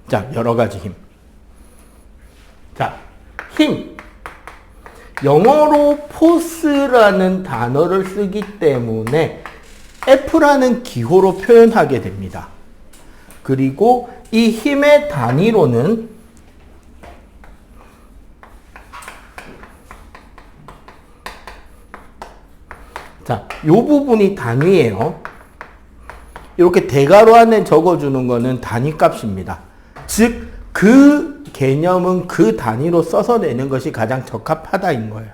자, 여러 가지 힘. 자, 힘. 영어로 포스라는 단어를 쓰기 때문에 F라는 기호로 표현하게 됩니다. 그리고 이 힘의 단위로는 자, 요 부분이 단위예요. 이렇게 대괄호 안에 적어주는 거는 단위값입니다. 즉, 그 개념은 그 단위로 써서 내는 것이 가장 적합하다인 거예요.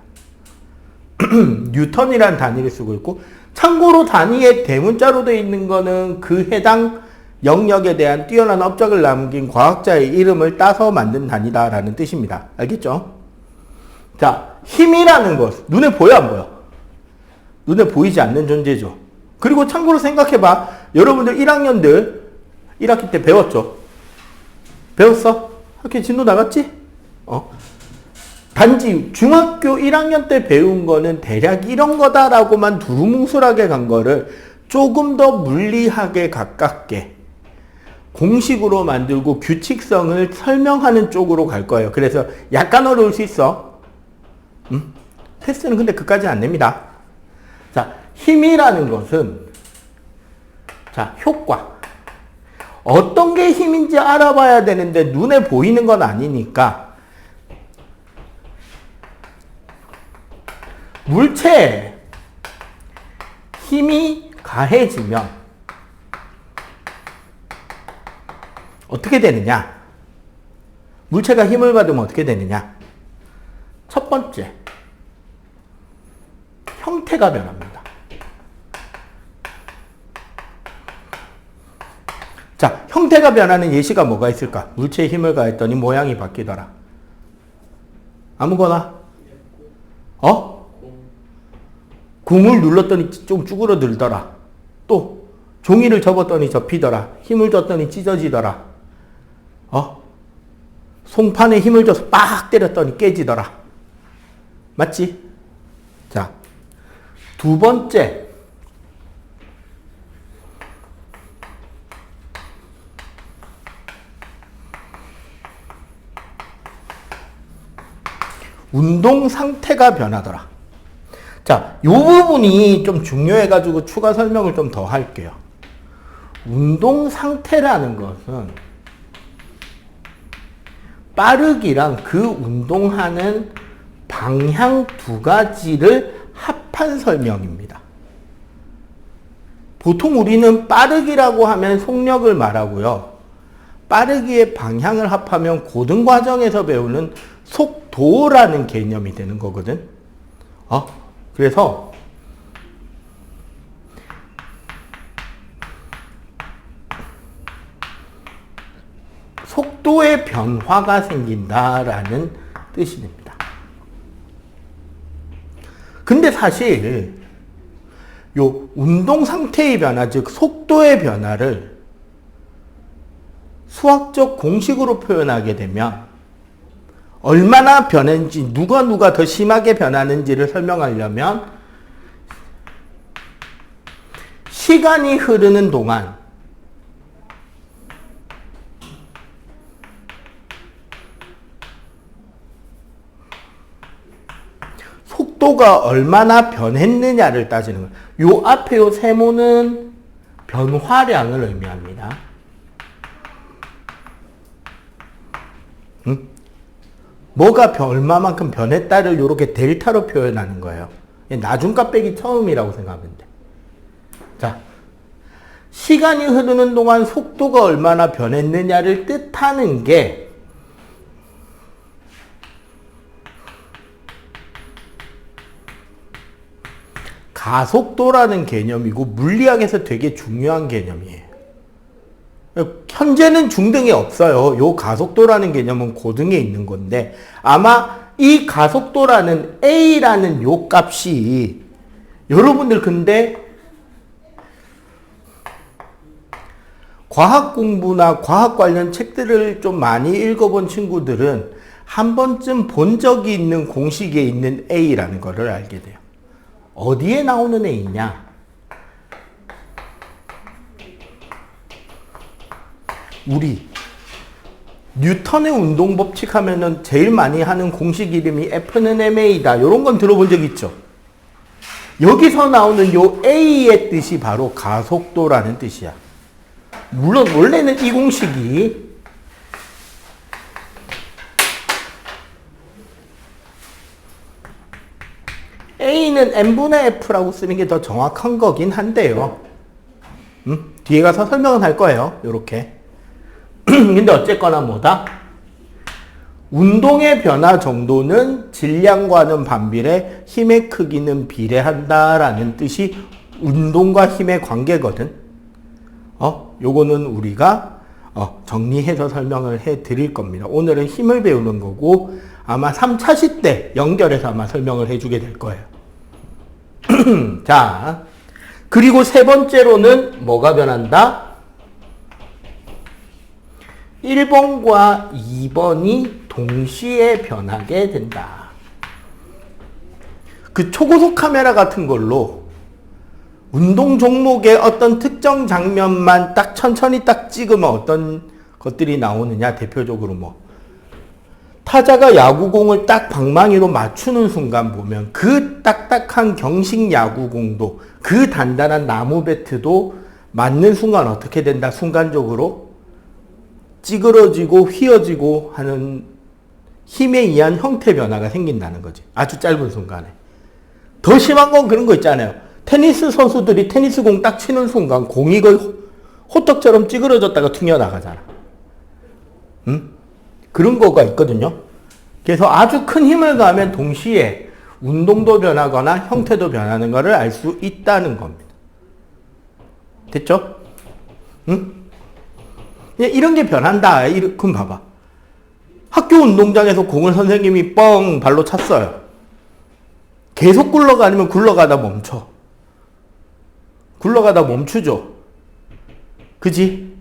뉴턴이라는 단위를 쓰고 있고, 참고로 단위에 대문자로 되어 있는 거는 그 해당 영역에 대한 뛰어난 업적을 남긴 과학자의 이름을 따서 만든 단위다라는 뜻입니다. 알겠죠? 자, 힘이라는 것, 눈에 보여 안 보여? 눈에 보이지 않는 존재죠. 그리고 참고로 생각해봐. 여러분들 1학년들 1학기 때 배웠죠? 배웠어? 학교 진도 나갔지? 단지 중학교 1학년 때 배운 거는 대략 이런 거다라고만 두루뭉술하게 간 거를 조금 더 물리학에 가깝게 공식으로 만들고 규칙성을 설명하는 쪽으로 갈 거예요. 그래서 약간 어려울 수 있어. 테스트는 근데 그까지 안 냅니다. 자, 힘이라는 것은 자, 효과. 어떤 게 힘인지 알아봐야 되는데 눈에 보이는 건 아니니까 물체에 힘이 가해지면 어떻게 되느냐? 물체가 힘을 받으면 어떻게 되느냐? 첫 번째, 형태가 변합니다. 자, 형태가 변하는 예시가 뭐가 있을까? 물체에 힘을 가했더니 모양이 바뀌더라. 아무거나. 궁을 눌렀더니 좀 쭈그러들더라. 또 종이를 접었더니 접히더라. 힘을 줬더니 찢어지더라. 송판에 힘을 줘서 빡 때렸더니 깨지더라. 맞지? 자, 두 번째. 운동 상태가 변하더라. 자, 이 부분이 좀 중요해가지고 추가 설명을 좀 더 할게요. 운동 상태라는 것은 빠르기랑 그 운동하는 방향 두 가지를 합한 설명입니다. 보통 우리는 빠르기라고 하면 속력을 말하고요. 빠르기의 방향을 합하면 고등과정에서 배우는 속도라는 개념이 되는 거거든. 그래서 속도의 변화가 생긴다라는 뜻이 됩니다. 근데 사실 요 운동 상태의 변화, 즉 속도의 변화를 수학적 공식으로 표현하게 되면 얼마나 변했는지, 누가 더 심하게 변하는지를 설명하려면 시간이 흐르는 동안 속도가 얼마나 변했느냐를 따지는 거예요. 요 앞에 요 세모는 변화량을 의미합니다. 뭐가 얼마만큼 변했다를 이렇게 델타로 표현하는 거예요. 나중값 빼기 처음이라고 생각하면 돼. 자, 시간이 흐르는 동안 속도가 얼마나 변했느냐를 뜻하는 게 가속도라는 개념이고 물리학에서 되게 중요한 개념이에요. 현재는 중등에 없어요. 요 가속도라는 개념은 고등에 있는 건데 아마 이 가속도라는 A라는 요 값이 여러분들 근데 과학 공부나 과학 관련 책들을 좀 많이 읽어본 친구들은 한 번쯤 본 적이 있는 공식에 있는 A라는 거를 알게 돼요. 어디에 나오는 A냐? 우리 뉴턴의 운동법칙 하면은 제일 많이 하는 공식 이름이 F는 ma다. 이런 건 들어본 적 있죠? 여기서 나오는 요 A의 뜻이 바로 가속도라는 뜻이야. 물론 원래는 이 공식이 A는 n분의 F라고 쓰는 게 더 정확한 거긴 한데요. 뒤에 가서 설명은 할 거예요. 요렇게. 근데 어쨌거나 뭐다? 운동의 변화 정도는 질량과는 반비례 힘의 크기는 비례한다라는 뜻이 운동과 힘의 관계거든. 요거는 우리가 정리해서 설명을 해 드릴 겁니다. 오늘은 힘을 배우는 거고 아마 3차 시 때 연결해서 아마 설명을 해주게 될 거예요. 자, 그리고 세 번째로는 뭐가 변한다? 1번과 2번이 동시에 변하게 된다. 그 초고속 카메라 같은 걸로 운동 종목의 어떤 특정 장면만 딱 천천히 딱 찍으면 어떤 것들이 나오느냐. 대표적으로 뭐 타자가 야구공을 딱 방망이로 맞추는 순간 보면 그 딱딱한 경식 야구공도 그 단단한 나무 배트도 맞는 순간 어떻게 된다? 순간적으로 찌그러지고 휘어지고 하는 힘에 의한 형태 변화가 생긴다는 거지. 아주 짧은 순간에. 더 심한 건 그런 거 있잖아요. 테니스 선수들이 테니스 공 딱 치는 순간 공이 거의 호떡처럼 찌그러졌다가 튕겨나가잖아. 그런 거가 있거든요. 그래서 아주 큰 힘을 가하면 동시에 운동도 변하거나 형태도 변하는 것을 알 수 있다는 겁니다. 됐죠? 이런 게 변한다. 그럼 봐봐. 학교 운동장에서 공을 선생님이 뻥 발로 찼어요. 계속 굴러가면 굴러가다 멈춰. 굴러가다 멈추죠. 그지?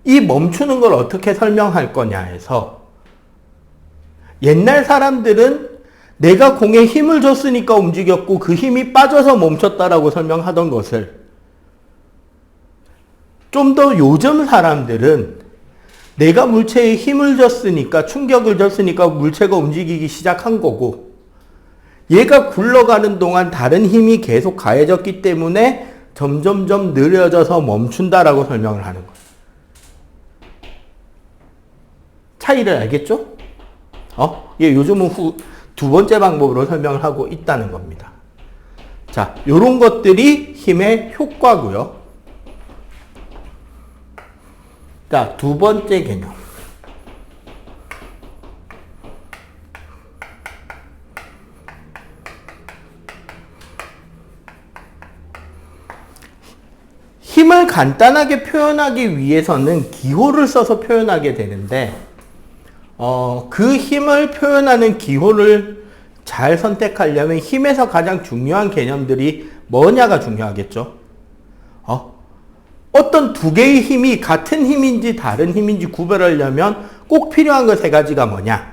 이 멈추는 걸 어떻게 설명할 거냐 해서 옛날 사람들은 내가 공에 힘을 줬으니까 움직였고 그 힘이 빠져서 멈췄다라고 설명하던 것을 좀 더 요즘 사람들은 내가 물체에 힘을 줬으니까 충격을 줬으니까 물체가 움직이기 시작한 거고 얘가 굴러가는 동안 다른 힘이 계속 가해졌기 때문에 점점점 느려져서 멈춘다라고 설명을 하는 거예요. 차이를 알겠죠? 요즘은 두 번째 방법으로 설명을 하고 있다는 겁니다. 자, 요런 것들이 힘의 효과고요. 자, 두 번째 개념. 힘을 간단하게 표현하기 위해서는 기호를 써서 표현하게 되는데 그 힘을 표현하는 기호를 잘 선택하려면 힘에서 가장 중요한 개념들이 뭐냐가 중요하겠죠. 어떤 두 개의 힘이 같은 힘인지 다른 힘인지 구별하려면 꼭 필요한 거 세 가지가 뭐냐?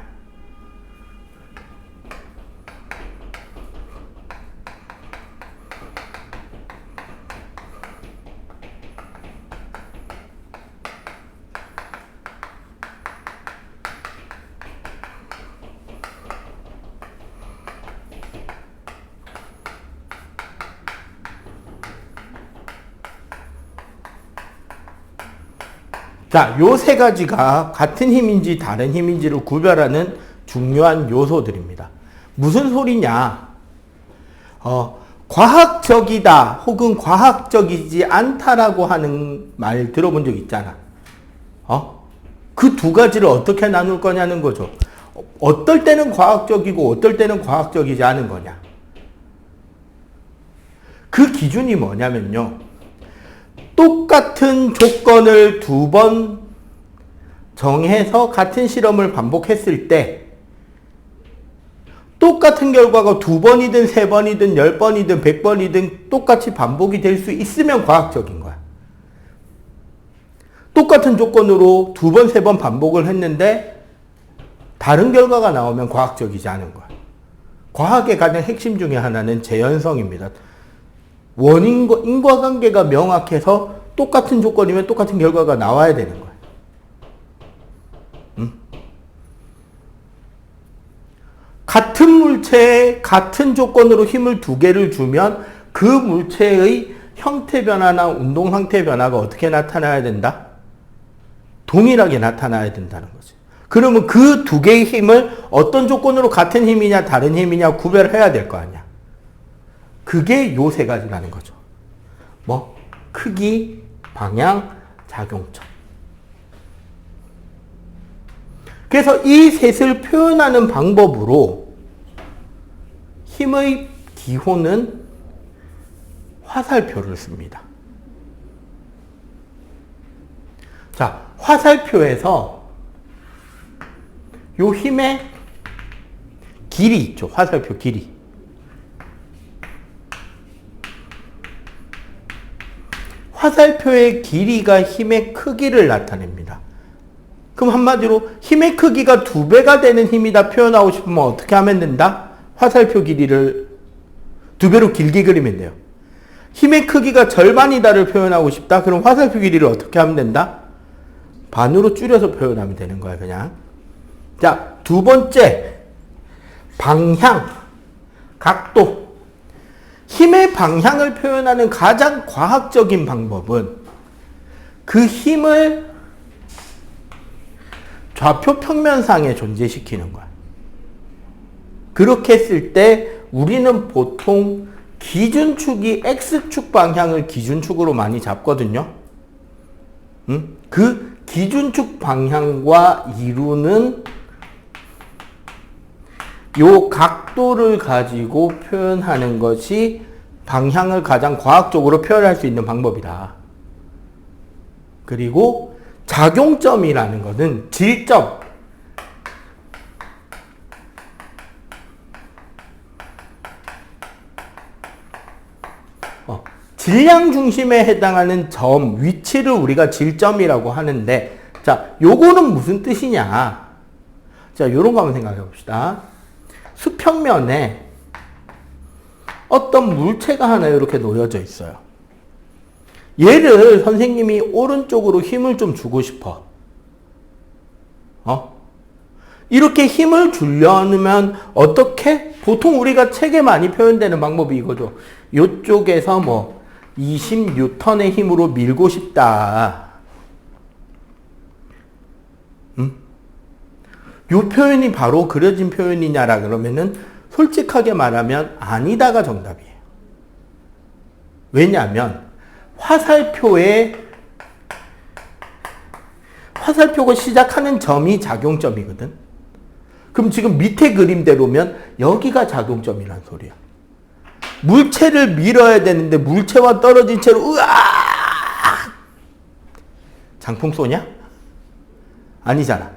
자, 요 세 가지가 같은 힘인지 다른 힘인지를 구별하는 중요한 요소들입니다. 무슨 소리냐? 과학적이다 혹은 과학적이지 않다라고 하는 말 들어본 적 있잖아. 그 두 가지를 어떻게 나눌 거냐는 거죠. 어떨 때는 과학적이고 어떨 때는 과학적이지 않은 거냐. 그 기준이 뭐냐면요. 똑같은 조건을 두 번 정해서 같은 실험을 반복했을 때 똑같은 결과가 두 번이든 세 번이든 10번이든 100번이든 똑같이 반복이 될 수 있으면 과학적인 거야. 똑같은 조건으로 두 번, 세 번 반복을 했는데 다른 결과가 나오면 과학적이지 않은 거야. 과학의 가장 핵심 중에 하나는 재현성입니다. 원인과 인과관계가 명확해서 똑같은 조건이면 똑같은 결과가 나와야 되는 거예요. 같은 물체에 같은 조건으로 힘을 두 개를 주면 그 물체의 형태 변화나 운동 상태 변화가 어떻게 나타나야 된다? 동일하게 나타나야 된다는 거죠. 그러면 그 두 개의 힘을 어떤 조건으로 같은 힘이냐 다른 힘이냐 구별해야 될 거 아니야. 그게 요 세 가지라는 거죠. 뭐 크기, 방향, 작용점. 그래서 이 셋을 표현하는 방법으로 힘의 기호는 화살표를 씁니다. 자, 화살표에서 요 힘의 길이 있죠. 화살표 길이. 화살표의 길이가 힘의 크기를 나타냅니다. 그럼 한마디로 힘의 크기가 2배가 되는 힘이다 표현하고 싶으면 어떻게 하면 된다? 화살표 길이를 2배로 길게 그리면 돼요. 힘의 크기가 절반이다를 표현하고 싶다? 그럼 화살표 길이를 어떻게 하면 된다? 반으로 줄여서 표현하면 되는 거야, 그냥. 자, 두 번째. 방향, 각도. 힘의 방향을 표현하는 가장 과학적인 방법은 그 힘을 좌표 평면상에 존재시키는 거야. 그렇게 했을 때 우리는 보통 기준축이 X축 방향을 기준축으로 많이 잡거든요. 그 기준축 방향과 이루는 요 각도를 가지고 표현하는 것이 방향을 가장 과학적으로 표현할 수 있는 방법이다. 그리고 작용점이라는 것은 질점. 질량 중심에 해당하는 점, 위치를 우리가 질점이라고 하는데, 자, 요거는 무슨 뜻이냐? 자, 요런 거 한번 생각해 봅시다. 수평면에 어떤 물체가 하나 이렇게 놓여져 있어요. 얘를 선생님이 오른쪽으로 힘을 좀 주고 싶어. 이렇게 힘을 주려면 어떻게? 보통 우리가 책에 많이 표현되는 방법이 이거죠. 이쪽에서 뭐 20N의 힘으로 밀고 싶다. 요 표현이 바로 그려진 표현이냐라 그러면은 솔직하게 말하면 아니다가 정답이에요. 왜냐하면 화살표가 시작하는 점이 작용점이거든. 그럼 지금 밑에 그림대로면 여기가 작용점이란 소리야. 물체를 밀어야 되는데 물체와 떨어진 채로 으악! 장풍 쏘냐? 아니잖아.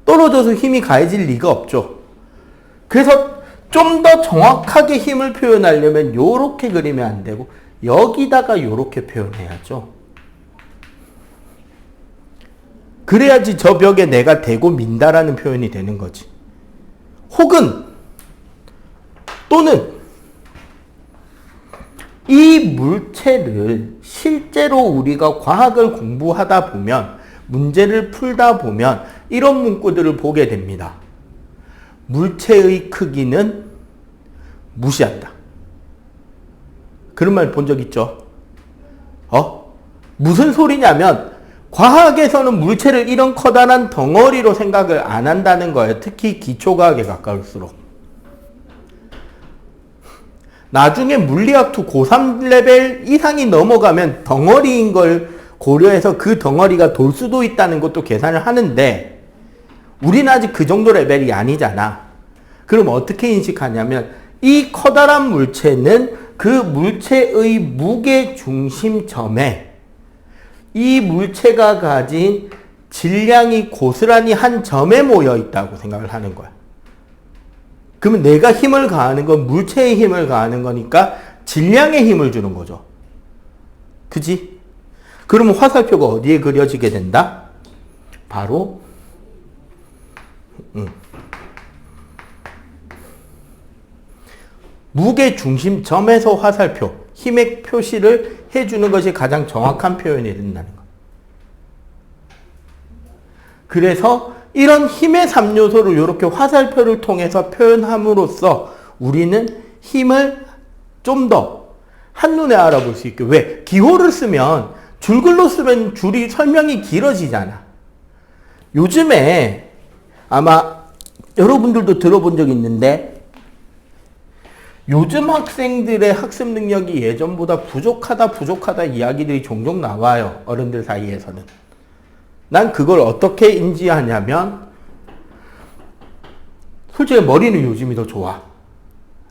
떨어져서 힘이 가해질 리가 없죠. 그래서 좀 더 정확하게 힘을 표현하려면 요렇게 그리면 안 되고 여기다가 요렇게 표현해야죠. 그래야지 저 벽에 내가 대고 민다라는 표현이 되는 거지. 혹은 또는 이 물체를 실제로 우리가 과학을 공부하다 보면 문제를 풀다 보면 이런 문구들을 보게 됩니다. 물체의 크기는 무시한다. 그런 말 본 적 있죠? 무슨 소리냐면 과학에서는 물체를 이런 커다란 덩어리로 생각을 안 한다는 거예요. 특히 기초과학에 가까울수록. 나중에 물리학2 고3 레벨 이상이 넘어가면 덩어리인 걸 고려해서 그 덩어리가 돌 수도 있다는 것도 계산을 하는데 우리는 아직 그 정도 레벨이 아니잖아. 그럼 어떻게 인식하냐면 이 커다란 물체는 그 물체의 무게 중심점에 이 물체가 가진 질량이 고스란히 한 점에 모여 있다고 생각을 하는 거야. 그러면 내가 힘을 가하는 건 물체의 힘을 가하는 거니까 질량의 힘을 주는 거죠. 그지? 그러면 화살표가 어디에 그려지게 된다? 바로 무게 중심점에서 화살표, 힘의 표시를 해주는 것이 가장 정확한 표현이 된다는 거. 그래서 이런 힘의 3요소를 이렇게 화살표를 통해서 표현함으로써 우리는 힘을 좀 더 한눈에 알아볼 수 있게. 왜? 기호를 쓰면 줄글로 쓰면 줄이 설명이 길어지잖아. 요즘에 아마 여러분들도 들어본 적 있는데 요즘 학생들의 학습 능력이 예전보다 부족하다 이야기들이 종종 나와요. 어른들 사이에서는. 난 그걸 어떻게 인지하냐면 솔직히 머리는 요즘이 더 좋아.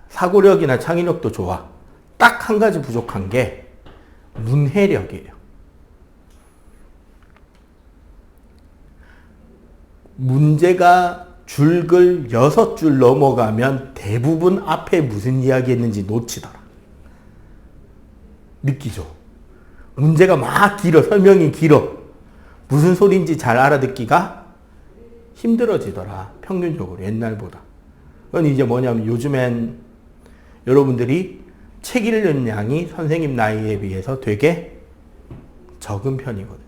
사고력이나 창의력도 좋아. 딱 한 가지 부족한 게 문해력이에요. 문제가 줄글 6줄 넘어가면 대부분 앞에 무슨 이야기 했는지 놓치더라. 느끼죠? 문제가 막 길어. 설명이 길어. 무슨 소리인지 잘 알아듣기가 힘들어지더라. 평균적으로 옛날보다. 그건 이제 뭐냐면 요즘엔 여러분들이 책 읽는 양이 선생님 나이에 비해서 되게 적은 편이거든요.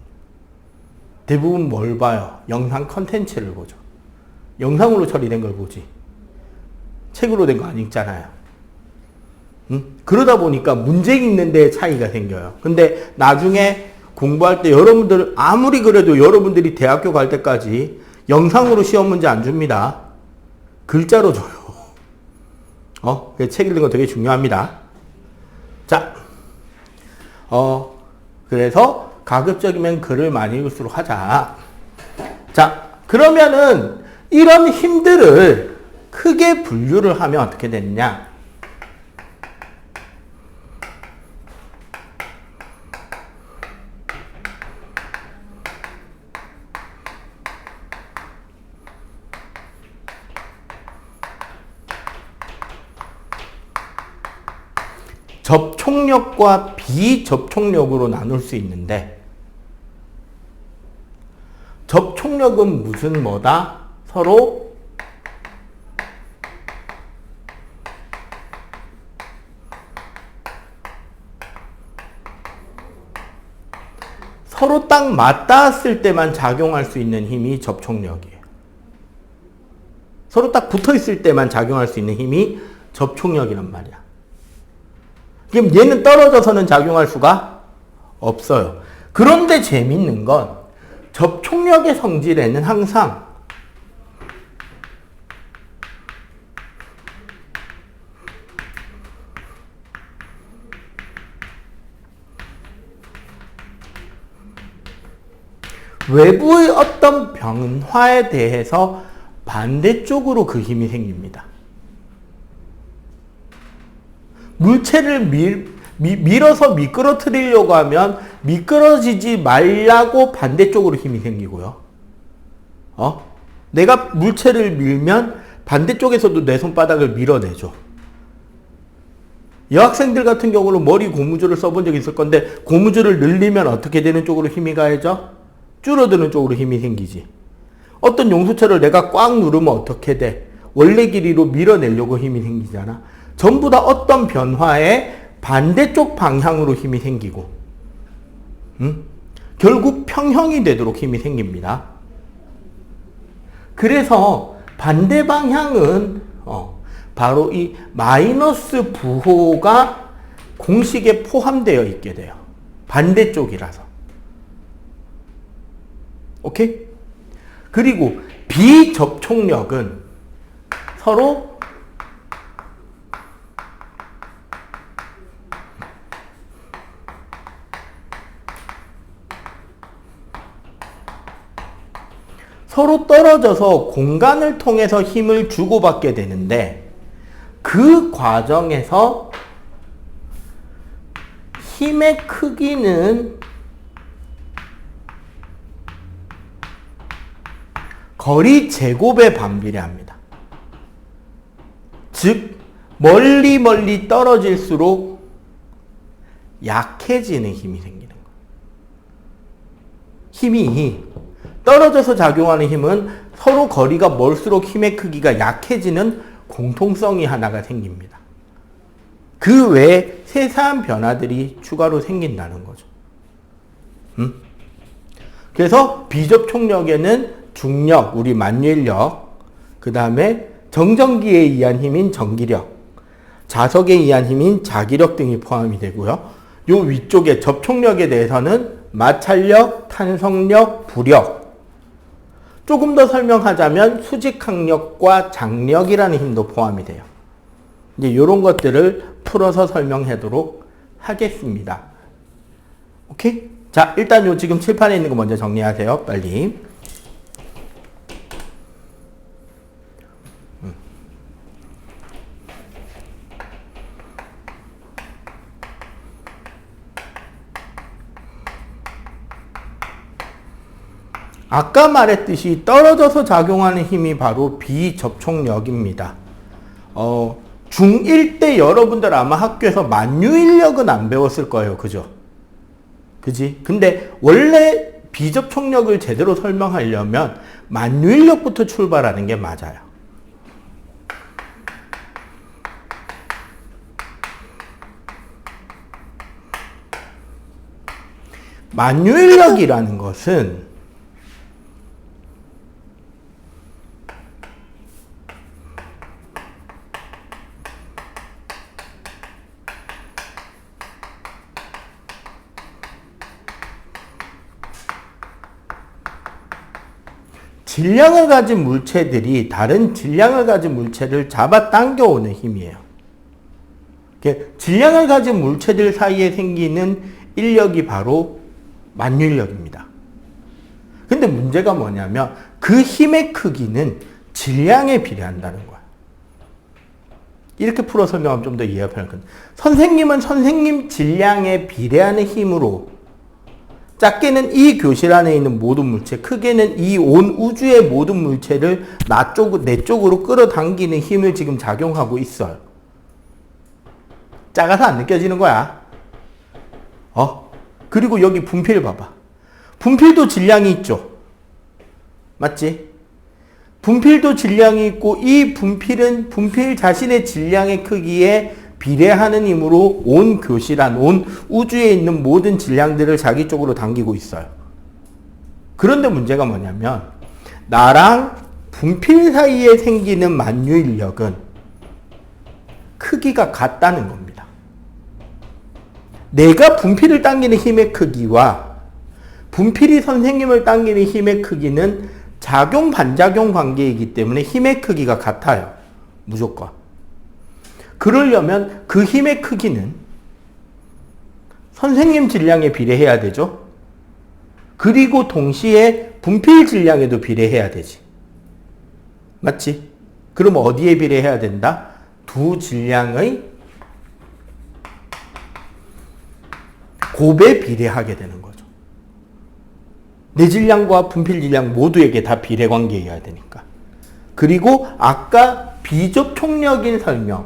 대부분 뭘 봐요? 영상 컨텐츠를 보죠. 영상으로 처리된 걸 보지. 책으로 된 거 안 읽잖아요. 그러다 보니까 문제 읽는 데 차이가 생겨요. 근데 나중에 공부할 때 여러분들 아무리 그래도 여러분들이 대학교 갈 때까지 영상으로 시험 문제 안 줍니다. 글자로 줘요. 책 읽는 거 되게 중요합니다. 자, 그래서 가급적이면 글을 많이 읽을수록 하자. 자, 그러면은 이런 힘들을 크게 분류를 하면 어떻게 되느냐? 접촉력과 비접촉력으로 나눌 수 있는데 접촉력은 무슨 뭐다? 서로 딱 맞닿았을 때만 작용할 수 있는 힘이 접촉력이에요. 서로 딱 붙어 있을 때만 작용할 수 있는 힘이 접촉력이란 말이야. 그럼 얘는 떨어져서는 작용할 수가 없어요. 그런데 재밌는 건 접촉력의 성질에는 항상 외부의 어떤 변화에 대해서 반대쪽으로 그 힘이 생깁니다. 물체를 밀어서 미끄러뜨리려고 하면 미끄러지지 말라고 반대쪽으로 힘이 생기고요. 내가 물체를 밀면 반대쪽에서도 내 손바닥을 밀어내죠. 여학생들 같은 경우는 머리 고무줄을 써본 적이 있을 건데 고무줄을 늘리면 어떻게 되는 쪽으로 힘이 가해져? 줄어드는 쪽으로 힘이 생기지. 어떤 용수철을 내가 꽉 누르면 어떻게 돼? 원래 길이로 밀어내려고 힘이 생기잖아. 전부 다 어떤 변화에 반대쪽 방향으로 힘이 생기고 결국 평형이 되도록 힘이 생깁니다. 그래서 반대 방향은 바로 이 마이너스 부호가 공식에 포함되어 있게 돼요. 반대쪽이라서. 오케이? 그리고 비접촉력은 서로 떨어져서 공간을 통해서 힘을 주고받게 되는데 그 과정에서 힘의 크기는 거리 제곱에 반비례합니다. 즉 멀리 떨어질수록 약해지는 힘이 생기는 거예요. 힘이 떨어져서 작용하는 힘은 서로 거리가 멀수록 힘의 크기가 약해지는 공통성이 하나가 생깁니다. 그 외에 세세한 변화들이 추가로 생긴다는 거죠. 그래서 비접촉력에는 중력, 우리 만유인력, 그 다음에 정전기에 의한 힘인 전기력, 자석에 의한 힘인 자기력 등이 포함이 되고요. 요 위쪽에 접촉력에 대해서는 마찰력, 탄성력, 부력. 조금 더 설명하자면 수직항력과 장력이라는 힘도 포함이 돼요. 이제 이런 것들을 풀어서 설명하도록 하겠습니다. 오케이? 자, 일단 요 지금 칠판에 있는 거 먼저 정리하세요. 빨리. 아까 말했듯이 떨어져서 작용하는 힘이 바로 비접촉력입니다. 중1 때 여러분들 아마 학교에서 만유인력은 안 배웠을 거예요. 그죠? 그지? 근데 원래 비접촉력을 제대로 설명하려면 만유인력부터 출발하는 게 맞아요. 만유인력이라는 것은 질량을 가진 물체들이 다른 질량을 가진 물체를 잡아당겨오는 힘이에요. 질량을 가진 물체들 사이에 생기는 인력이 바로 만유인력입니다. 근데 문제가 뭐냐면 그 힘의 크기는 질량에 비례한다는 거야. 이렇게 풀어 설명하면 좀 더 이해가 편할 건데, 선생님은 선생님 질량에 비례하는 힘으로 작게는 이 교실 안에 있는 모든 물체, 크게는 이 온 우주의 모든 물체를 내 쪽으로 끌어당기는 힘을 지금 작용하고 있어요. 작아서 안 느껴지는 거야. 그리고 여기 분필 봐봐. 분필도 질량이 있죠. 맞지? 분필도 질량이 있고 이 분필은 분필 자신의 질량의 크기에 비례하는 힘으로 온 교실 안, 온 우주에 있는 모든 질량들을 자기 쪽으로 당기고 있어요. 그런데 문제가 뭐냐면 나랑 분필 사이에 생기는 만유인력은 크기가 같다는 겁니다. 내가 분필을 당기는 힘의 크기와 분필이 선생님을 당기는 힘의 크기는 작용 반작용 관계이기 때문에 힘의 크기가 같아요. 무조건. 그러려면 그 힘의 크기는 선생님 질량에 비례해야 되죠. 그리고 동시에 분필 질량에도 비례해야 되지. 맞지? 그럼 어디에 비례해야 된다? 두 질량의 곱에 비례하게 되는 거죠. 내 질량과 분필 질량 모두에게 다 비례 관계여야 되니까. 그리고 아까 비접촉력인 설명,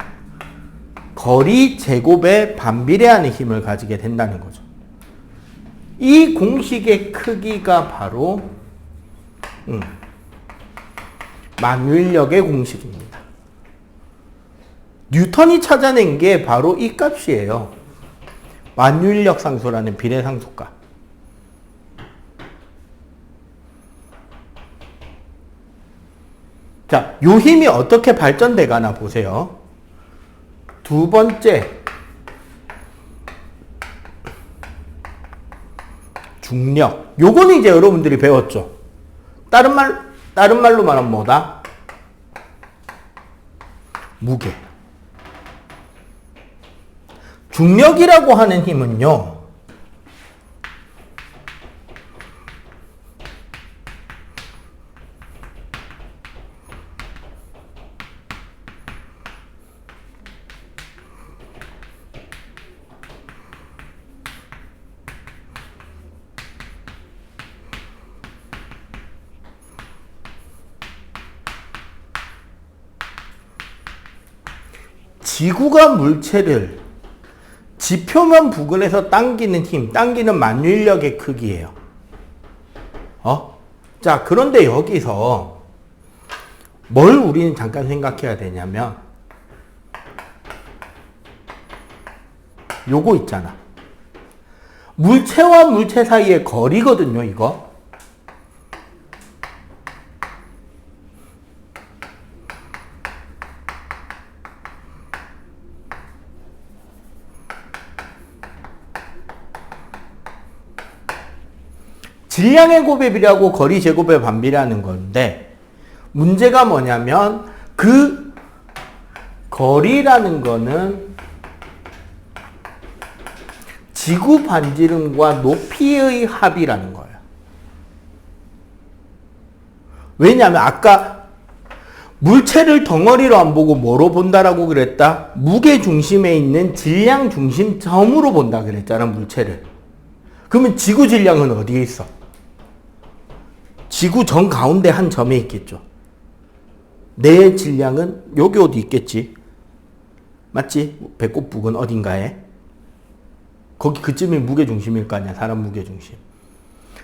거리 제곱에 반비례하는 힘을 가지게 된다는 거죠. 이 공식의 크기가 바로 만유인력의 공식입니다. 뉴턴이 찾아낸 게 바로 이 값이에요. 만유인력 상수라는 비례상수값. 자, 요 힘이 어떻게 발전돼 가나 보세요. 두 번째, 중력. 요거는 이제 여러분들이 배웠죠. 다른 말로 말하면 뭐다? 무게. 중력이라고 하는 힘은요, 지구가 물체를 지표면 부근에서 당기는 힘, 당기는 만유인력의 크기예요. 자, 그런데 여기서 뭘 우리는 잠깐 생각해야 되냐면 요거 있잖아. 물체와 물체 사이의 거리거든요, 이거. 질량의 곱해비례하고 거리 제곱의 반비례하는 건데 문제가 뭐냐면 그 거리라는 거는 지구 반지름과 높이의 합이라는 거예요. 왜냐하면 아까 물체를 덩어리로 안 보고 뭐로 본다라고 그랬다? 무게 중심에 있는 질량 중심점으로 본다 그랬잖아, 물체를. 그러면 지구 질량은 어디에 있어? 지구 정 가운데 한 점에 있겠죠. 내 질량은 여기 어디 있겠지? 맞지? 배꼽 부근 어딘가에? 거기 그쯤이 무게중심일 거 아니야, 사람 무게중심.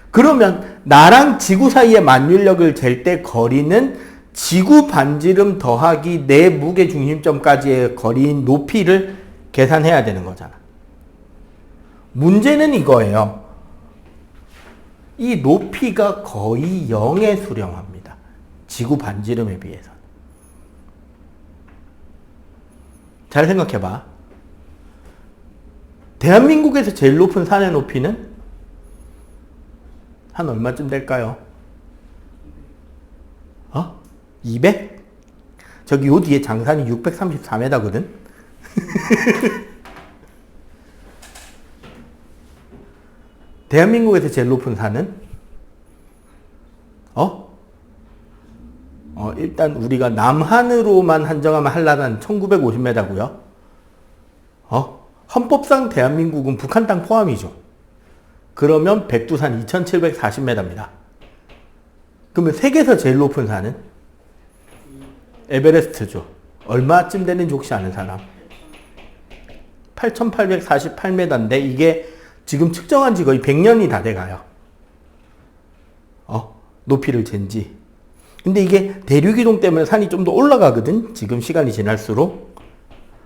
그러면 나랑 지구 사이의 만율력을 잴 때 거리는 지구 반지름 더하기 내 무게중심점까지의 거리인 높이를 계산해야 되는 거잖아. 문제는 이거예요. 이 높이가 거의 0에 수렴합니다. 지구 반지름에 비해서. 잘 생각해봐. 대한민국에서 제일 높은 산의 높이는 한 얼마쯤 될까요? 200? 저기 요 뒤에 장산이 634m거든? 대한민국에서 제일 높은 산은? 일단 우리가 남한으로만 한정하면 한라산 1950m고요. 헌법상 대한민국은 북한 땅 포함이죠. 그러면 백두산 2740m입니다. 그러면 세계에서 제일 높은 산은? 에베레스트죠. 얼마쯤 되는지 혹시 아는 사람? 8848m인데 이게 지금 측정한 지 거의 100년이 다 돼가요. 높이를 잰지. 근데 이게 대륙이동 때문에 산이 좀 더 올라가거든. 지금 시간이 지날수록.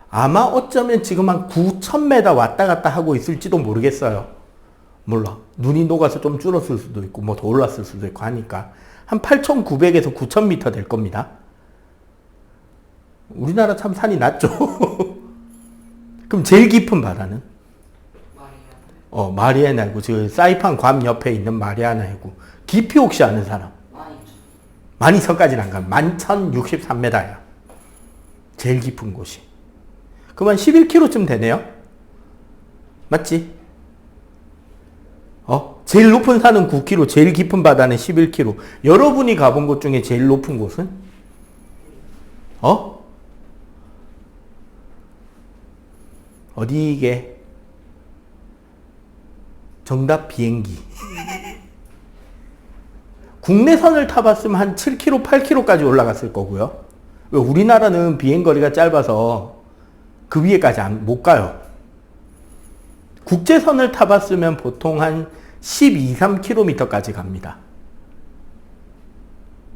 아마 어쩌면 지금 한 9000m 왔다 갔다 하고 있을지도 모르겠어요. 몰라. 눈이 녹아서 좀 줄었을 수도 있고 뭐 더 올랐을 수도 있고 하니까 한 8900에서 9000m 될 겁니다. 우리나라 참 산이 낮죠. 그럼 제일 깊은 바다는? 마리아나 해구. 지금 사이판 괌 옆에 있는 마리아나 해구. 깊이 혹시 아는 사람? 12,000까지는 안 가면 11,063m야. 제일 깊은 곳이. 그만 11km쯤 되네요. 맞지? 제일 높은 산은 9km, 제일 깊은 바다는 11km. 여러분이 가본 곳 중에 제일 높은 곳은? 어디게? 정답 비행기. 국내선을 타봤으면 한 7km, 8km까지 올라갔을 거고요. 왜 우리나라는 비행거리가 짧아서 그 위에까지 못 가요. 국제선을 타봤으면 보통 한 12, 3km까지 갑니다.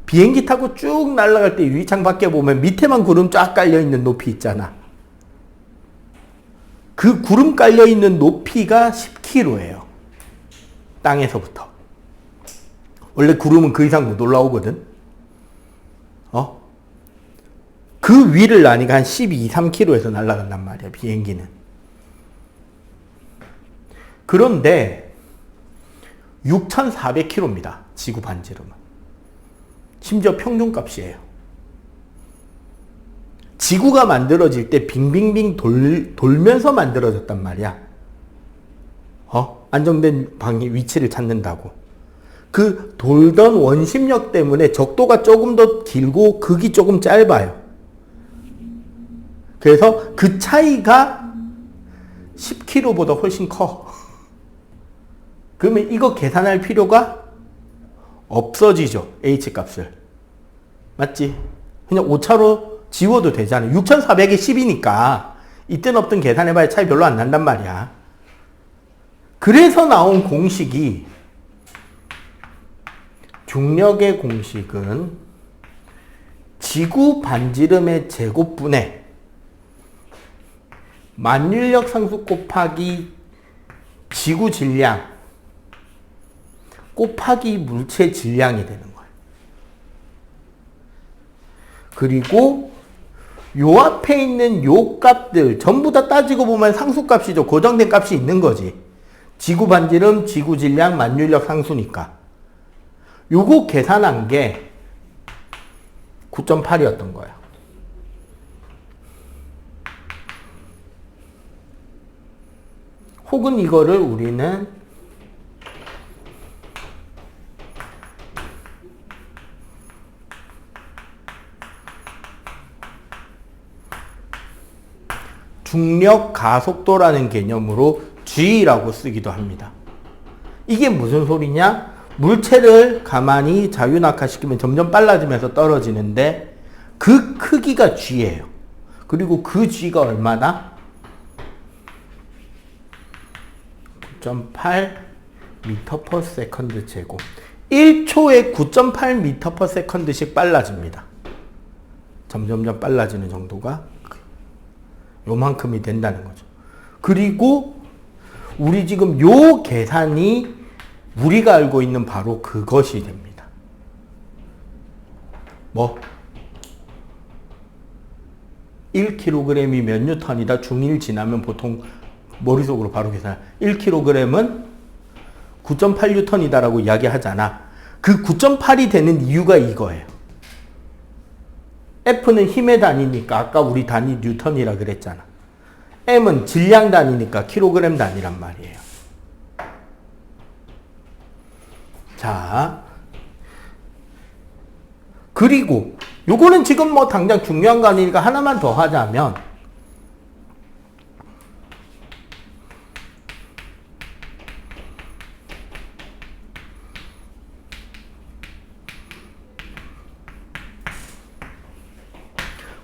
비행기 타고 쭉 날아갈 때 유리창 밖에 보면 밑에만 구름 쫙 깔려있는 높이 있잖아. 그 구름 깔려있는 높이가 10km예요. 땅에서부터. 원래 구름은 그 이상 못 올라오거든. 그 위를 나니까 한 12, 3km에서 날아간단 말이야, 비행기는. 그런데 6,400km입니다. 지구 반지름은. 심지어 평균값이에요. 지구가 만들어질 때 빙빙빙 돌면서 만들어졌단 말이야. 안정된 방의 위치를 찾는다고. 그 돌던 원심력 때문에 적도가 조금 더 길고 극이 조금 짧아요. 그래서 그 차이가 10km보다 훨씬 커. 그러면 이거 계산할 필요가 없어지죠. H값을. 맞지? 그냥 오차로 지워도 되잖아. 6,400에 10이니까 있든 없든 계산해봐야 차이 별로 안 난단 말이야. 그래서 나온 공식이 중력의 공식은 지구 반지름의 제곱분의 만율력 상수 곱하기 지구 질량 곱하기 물체 질량이 되는 거예요. 그리고 요 앞에 있는 요 값들 전부 다 따지고 보면 상수값이죠. 고정된 값이 있는 거지. 지구 반지름, 지구 질량, 만율력 상수니까. 요거 계산한 게 9.8이었던 거예요. 혹은 이거를 우리는 중력 가속도라는 개념으로 G라고 쓰기도 합니다. 이게 무슨 소리냐? 물체를 가만히 자유낙하시키면 점점 빨라지면서 떨어지는데 그 크기가 G예요. 그리고 그 G가 얼마나? 9.8 m/s 제곱. 1초에 9.8 m/s씩 빨라집니다. 점점점 빨라지는 정도가 요만큼이 된다는 거죠. 그리고 우리 지금 요 계산이 우리가 알고 있는 바로 그것이 됩니다. 뭐? 1kg이 몇 뉴턴이다. 중1 지나면 보통 머릿속으로 바로 계산. 1kg은 9.8 뉴턴이다라고 이야기하잖아. 그 9.8이 되는 이유가 이거예요. F는 힘의 단위니까 아까 우리 단위 뉴턴이라 그랬잖아. M은 질량 단위니까 킬로그램 단위란 말이에요. 자, 그리고 요거는 지금 뭐 당장 중요한 거 아니니까 하나만 더 하자면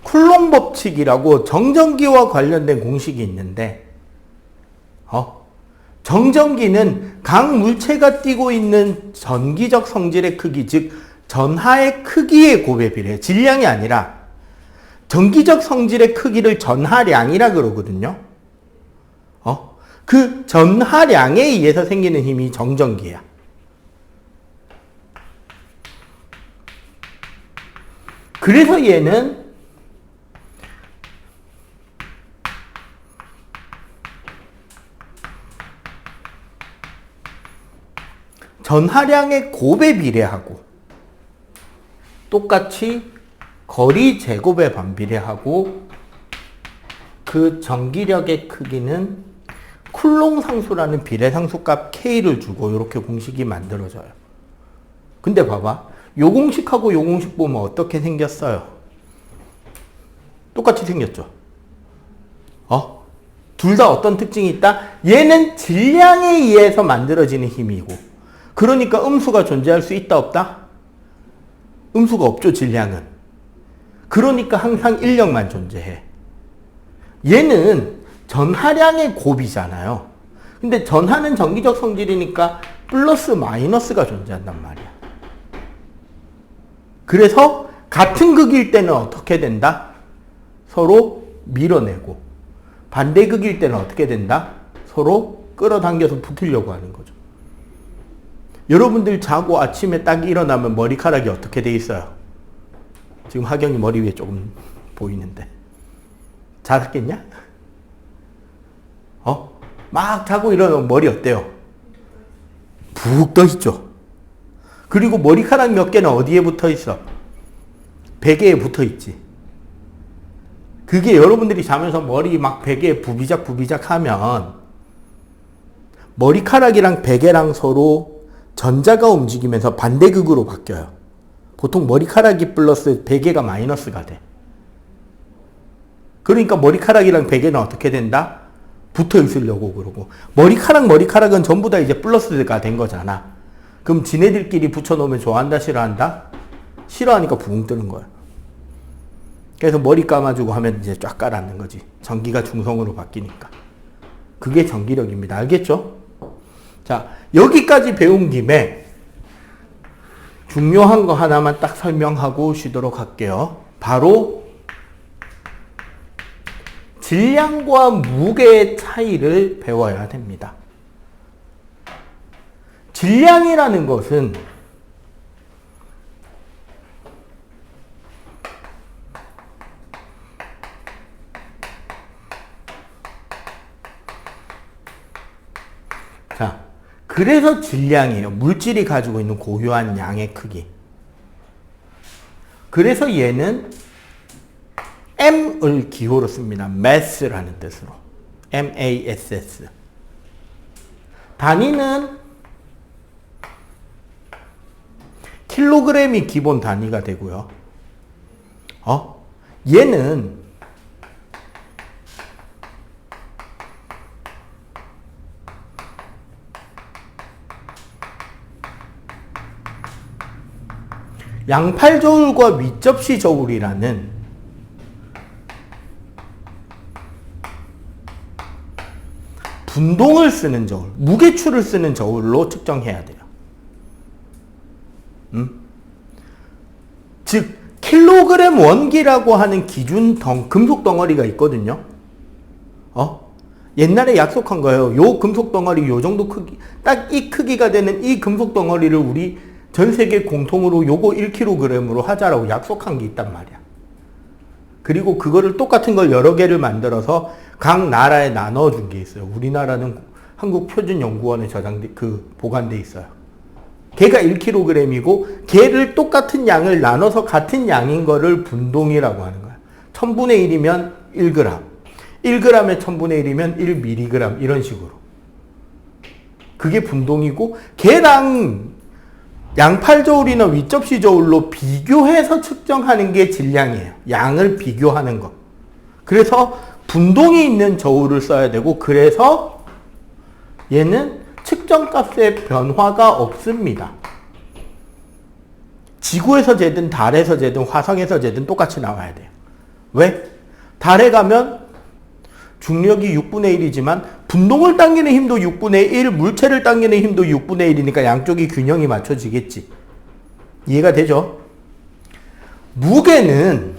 쿨롱 법칙이라고 정전기와 관련된 공식이 있는데 정전기는 각 물체가 띠고 있는 전기적 성질의 크기, 즉 전하의 크기에 곱에 비례해. 질량이 아니라 전기적 성질의 크기를 전하량이라 그러거든요. 그 전하량에 의해서 생기는 힘이 정전기야. 그래서 얘는 전하량의 곱에 비례하고 똑같이 거리 제곱에 반비례하고 그 전기력의 크기는 쿨롱 상수라는 비례상수값 K를 주고 이렇게 공식이 만들어져요. 근데 봐봐. 요 공식하고 요 공식 보면 어떻게 생겼어요? 똑같이 생겼죠? 둘 다 어떤 특징이 있다? 얘는 질량에 의해서 만들어지는 힘이고 그러니까 음수가 존재할 수 있다 없다? 음수가 없죠, 질량은. 그러니까 항상 인력만 존재해. 얘는 전하량의 곱이잖아요. 근데 전하는 전기적 성질이니까 플러스 마이너스가 존재한단 말이야. 그래서 같은 극일 때는 어떻게 된다? 서로 밀어내고 반대 극일 때는 어떻게 된다? 서로 끌어당겨서 붙으려고 하는 거죠. 여러분들 자고 아침에 딱 일어나면 머리카락이 어떻게 돼 있어요? 지금 하경이 머리 위에 조금 보이는데 잤겠냐? 막 자고 일어나면 머리 어때요? 푹 떠 있죠. 그리고 머리카락 몇 개는 어디에 붙어 있어? 베개에 붙어 있지. 그게 여러분들이 자면서 머리 막 베개에 부비작 하면 머리카락이랑 베개랑 서로 전자가 움직이면서 반대극으로 바뀌어요. 보통 머리카락이 플러스 베개가 마이너스가 돼. 그러니까 머리카락이랑 베개는 어떻게 된다? 붙어 있으려고 그러고 머리카락은 전부 다 이제 플러스가 된 거잖아. 그럼 지네들끼리 붙여놓으면 좋아한다 싫어한다? 싫어하니까 붕 뜨는 거야. 그래서 머리 감아주고 하면 이제 쫙 깔아앉는 거지. 전기가 중성으로 바뀌니까. 그게 전기력입니다. 알겠죠? 자, 여기까지 배운 김에 중요한 거 하나만 딱 설명하고 쉬도록 할게요. 바로 질량과 무게의 차이를 배워야 됩니다. 질량이라는 것은 그래서 질량이에요. 물질이 가지고 있는 고유한 양의 크기. 그래서 얘는 M을 기호로 씁니다. mass라는 뜻으로. MASS. 단위는 킬로그램이 기본 단위가 되고요. 얘는 양팔저울과 윗접시 저울이라는 분동을 쓰는 저울, 무게추를 쓰는 저울로 측정해야 돼요. 즉 킬로그램 원기라고 하는 기준 금속 덩어리가 있거든요. 옛날에 약속한 거예요. 요 금속 덩어리 요 정도 크기, 딱 이 크기가 되는 이 금속 덩어리를 우리 전 세계 공통으로 요거 1kg으로 하자라고 약속한 게 있단 말이야. 그리고 그거를 똑같은 걸 여러 개를 만들어서 각 나라에 나눠준 게 있어요. 우리나라는 한국표준연구원에 보관돼 있어요. 걔가 1kg이고 걔를 똑같은 양을 나눠서 같은 양인 거를 분동이라고 하는 거야. 1000분의 1이면 1g, 1g에 1000분의 1이면 1mg 이런 식으로. 그게 분동이고 걔랑 양팔저울이나 윗접시 저울로 비교해서 측정하는 게 질량이에요. 양을 비교하는 것. 그래서 분동이 있는 저울을 써야 되고 그래서 얘는 측정값의 변화가 없습니다. 지구에서 재든 달에서 재든 화성에서 재든 똑같이 나와야 돼요. 왜? 달에 가면 중력이 6분의 1이지만 분동을 당기는 힘도 6분의 1, 물체를 당기는 힘도 6분의 1이니까 양쪽이 균형이 맞춰지겠지. 이해가 되죠? 무게는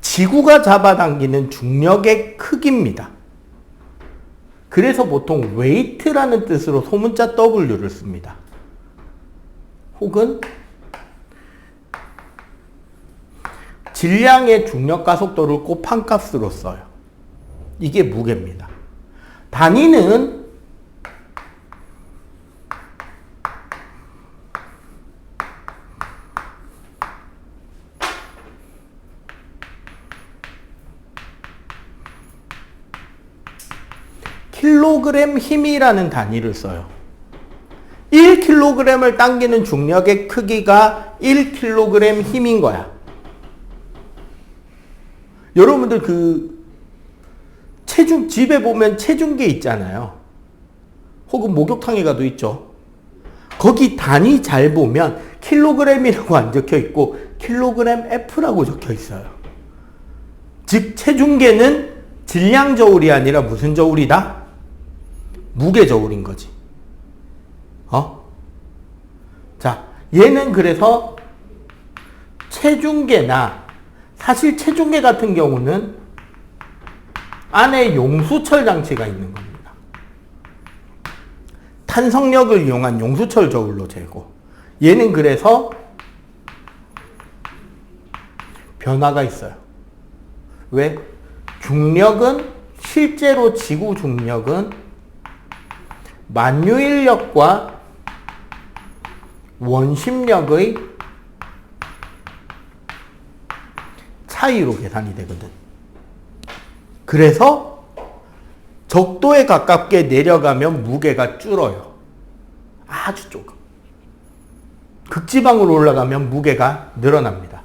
지구가 잡아당기는 중력의 크기입니다. 그래서 보통 weight라는 뜻으로 소문자 W를 씁니다. 혹은 질량의 중력 가속도를 곱한 값으로 써요. 이게 무게입니다. 단위는 킬로그램 힘이라는 단위를 써요. 1kg을 당기는 중력의 크기가 1kg 힘인 거야. 여러분들 집에 보면 체중계 있잖아요. 혹은 목욕탕에 가도 있죠. 거기 단위 잘 보면 킬로그램이라고 안 적혀 있고 킬로그램 F라고 적혀 있어요. 즉 체중계는 질량 저울이 아니라 무슨 저울이다? 무게 저울인 거지. 자, 얘는 그래서 체중계나 사실 체중계 같은 경우는 안에 용수철 장치가 있는 겁니다. 탄성력을 이용한 용수철 저울로 재고 얘는 그래서 변화가 있어요. 왜? 중력은 실제로 지구 중력은 만유인력과 원심력의 차이로 계산이 되거든. 그래서 적도에 가깝게 내려가면 무게가 줄어요. 아주 조금. 극지방으로 올라가면 무게가 늘어납니다.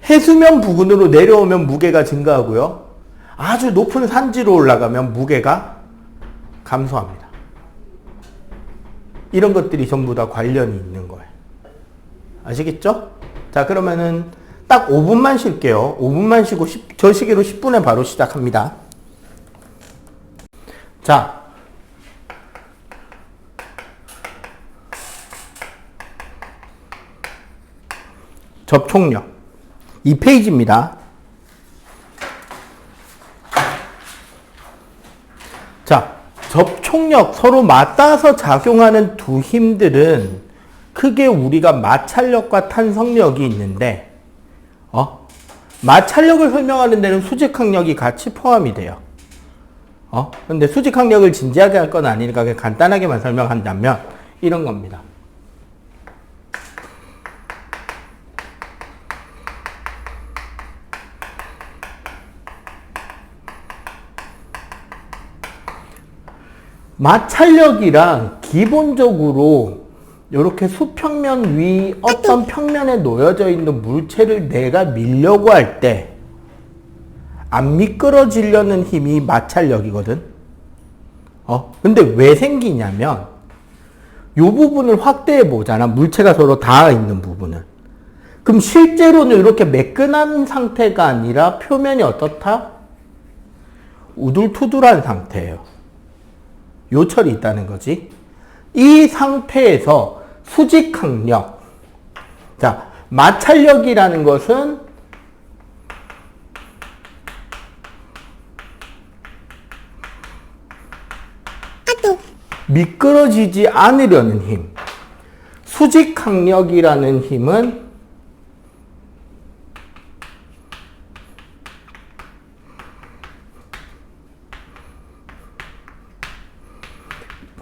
해수면 부근으로 내려오면 무게가 증가하고요. 아주 높은 산지로 올라가면 무게가 감소합니다. 이런 것들이 전부 다 관련이 있는 거예요. 아시겠죠? 자, 그러면은 딱 5분만 쉴게요. 5분만 쉬고 저 시계로 10분에 바로 시작합니다. 자, 접촉력 2페이지입니다. 자, 접촉력, 서로 맞닿아서 작용하는 두 힘들은 크게 우리가 마찰력과 탄성력이 있는데 마찰력을 설명하는 데는 수직항력이 같이 포함이 돼요. 근데 수직항력을 진지하게 할 건 아니니까 그냥 간단하게만 설명한다면 이런 겁니다. 마찰력이란 기본적으로 이렇게 수평면 위 어떤 평면에 놓여져 있는 물체를 내가 밀려고 할 때 안 미끄러지려는 힘이 마찰력이거든. 근데 왜 생기냐면 이 부분을 확대해 보잖아. 물체가 서로 닿아 있는 부분을. 그럼 실제로는 이렇게 매끈한 상태가 아니라 표면이 어떻다? 우둘투둘한 상태예요. 요철이 있다는 거지. 이 상태에서 수직항력. 자, 마찰력이라는 것은 미끄러지지 않으려는 힘. 수직항력이라는 힘은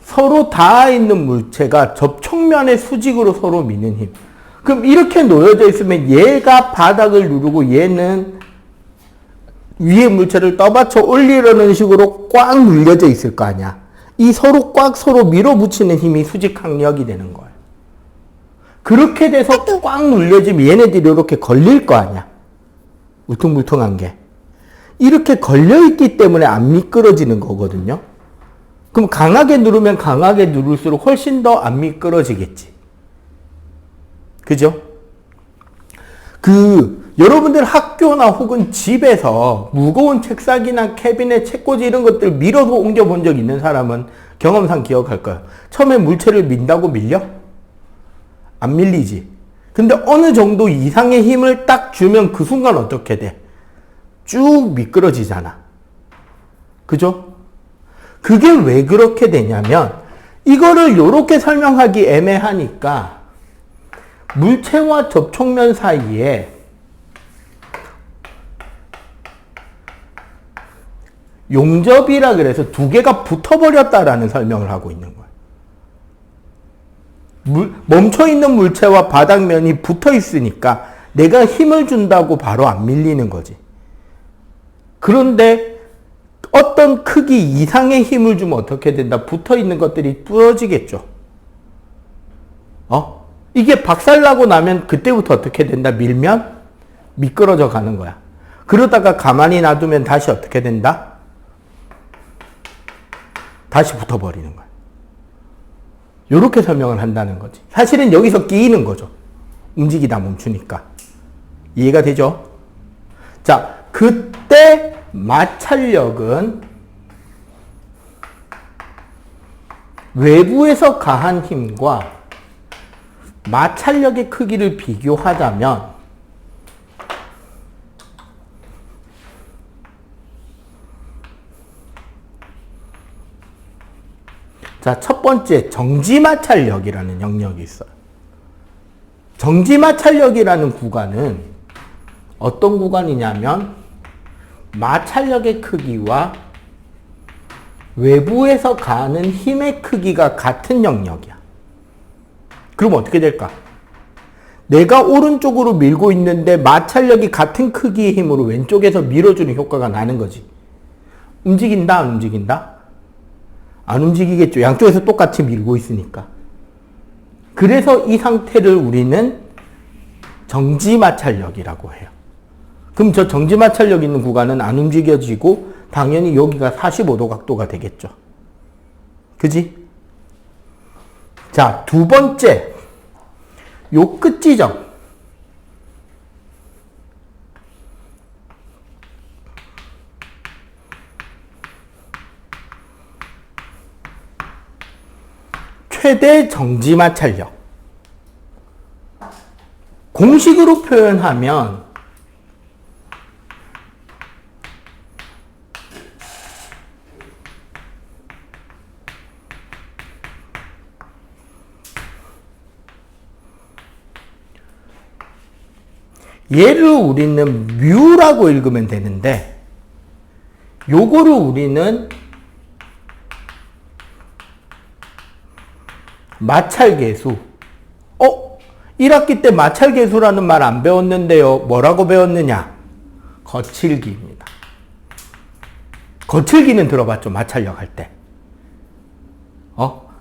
서로 닿아 있는 물체가 접촉면의 수직으로 서로 미는 힘. 그럼 이렇게 놓여져 있으면 얘가 바닥을 누르고 얘는 위에 물체를 떠받쳐 올리려는 식으로 꽉 눌려져 있을 거 아니야. 이 서로 꽉 서로 밀어붙이는 힘이 수직항력이 되는 거예요. 그렇게 돼서 꽉 눌려지면 얘네들이 이렇게 걸릴 거 아니야. 울퉁불퉁한 게. 이렇게 걸려있기 때문에 안 미끄러지는 거거든요. 그럼 강하게 누르면 강하게 누를수록 훨씬 더 안 미끄러지겠지. 그죠? 여러분들 학교나 혹은 집에서 무거운 책상이나 캐비넷, 책꽂이 이런 것들 밀어서 옮겨본 적 있는 사람은 경험상 기억할 거예요. 처음에 물체를 민다고 밀려? 안 밀리지. 근데 어느 정도 이상의 힘을 딱 주면 그 순간 어떻게 돼? 쭉 미끄러지잖아. 그죠? 그게 왜 그렇게 되냐면 이거를 이렇게 설명하기 애매하니까 물체와 접촉면 사이에 용접이라 그래서 두 개가 붙어버렸다라는 설명을 하고 있는 거예요. 멈춰있는 물체와 바닥면이 붙어 있으니까 내가 힘을 준다고 바로 안 밀리는 거지. 그런데 어떤 크기 이상의 힘을 주면 어떻게 된다? 붙어있는 것들이 부러지겠죠. 이게 박살나고 나면 그때부터 어떻게 된다? 밀면 미끄러져 가는 거야. 그러다가 가만히 놔두면 다시 어떻게 된다? 다시 붙어버리는 거야. 이렇게 설명을 한다는 거지. 사실은 여기서 끼이는 거죠. 움직이다 멈추니까. 이해가 되죠? 자, 그때 마찰력은 외부에서 가한 힘과 마찰력의 크기를 비교하자면 자, 첫 번째 정지마찰력이라는 영역이 있어요. 정지마찰력이라는 구간은 어떤 구간이냐면 마찰력의 크기와 외부에서 가하는 힘의 크기가 같은 영역이야. 그럼 어떻게 될까? 내가 오른쪽으로 밀고 있는데 마찰력이 같은 크기의 힘으로 왼쪽에서 밀어주는 효과가 나는 거지. 움직인다, 안 움직인다? 안 움직이겠죠. 양쪽에서 똑같이 밀고 있으니까. 그래서 이 상태를 우리는 정지마찰력이라고 해요. 그럼 저 정지마찰력 있는 구간은 안 움직여지고 당연히 여기가 45도 각도가 되겠죠. 그지? 자, 두 번째. 요 끝 지점. 최대 정지마찰력. 공식으로 표현하면 얘를 우리는 뮤라고 읽으면 되는데 요거를 우리는 마찰계수. 1학기 때 마찰계수라는 말 안 배웠는데요. 뭐라고 배웠느냐? 거칠기입니다. 거칠기는 들어봤죠? 마찰력 할 때.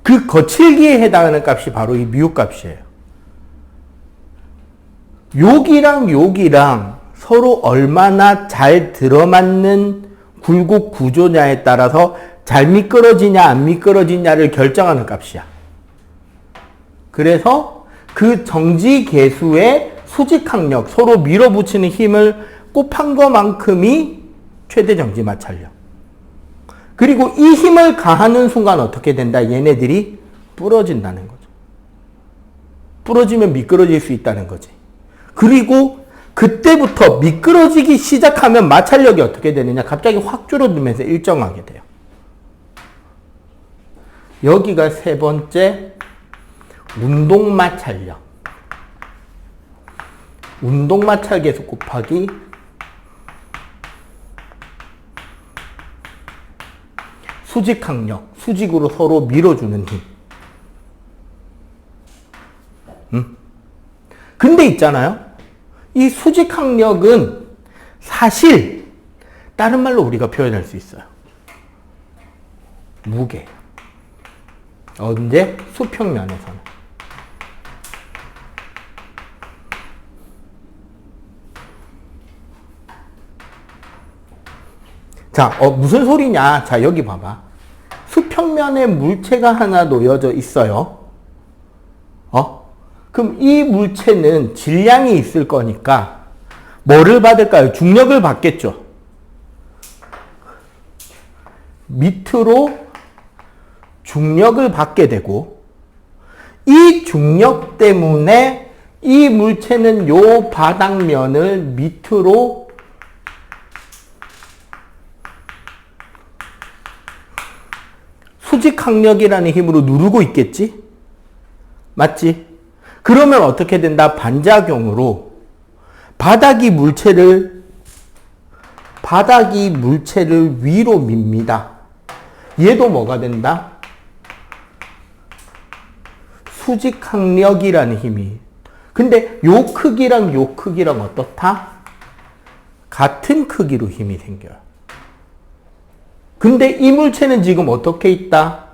그 거칠기에 해당하는 값이 바로 이 뮤 값이에요. 여기랑 서로 얼마나 잘 들어맞는 굴곡 구조냐에 따라서 잘 미끄러지냐 안 미끄러지냐를 결정하는 값이야. 그래서 그 정지계수의 수직항력, 서로 밀어붙이는 힘을 곱한 것만큼이 최대 정지 마찰력. 그리고 이 힘을 가하는 순간 어떻게 된다? 얘네들이 부러진다는 거죠. 부러지면 미끄러질 수 있다는 거지. 그리고 그때부터 미끄러지기 시작하면 마찰력이 어떻게 되느냐? 갑자기 확 줄어들면서 일정하게 돼요. 여기가 세 번째 운동마찰력. 운동마찰계수 곱하기 수직항력. 수직으로 서로 밀어주는 힘. 근데 있잖아요. 이 수직항력은 사실 다른 말로 우리가 표현할 수 있어요. 무게. 언제? 수평면에서는. 자, 무슨 소리냐? 자, 여기 봐봐. 수평면에 물체가 하나 놓여져 있어요. 그럼 이 물체는 질량이 있을 거니까 뭐를 받을까요? 중력을 받겠죠. 밑으로 중력을 받게 되고 이 중력 때문에 이 물체는 요 바닥면을 밑으로 수직항력이라는 힘으로 누르고 있겠지? 맞지? 그러면 어떻게 된다? 반작용으로 바닥이 물체를 위로 밉니다. 얘도 뭐가 된다? 수직항력이라는 힘이. 근데 요 크기랑 요 크기랑 어떻다? 같은 크기로 힘이 생겨요. 근데 이 물체는 지금 어떻게 있다?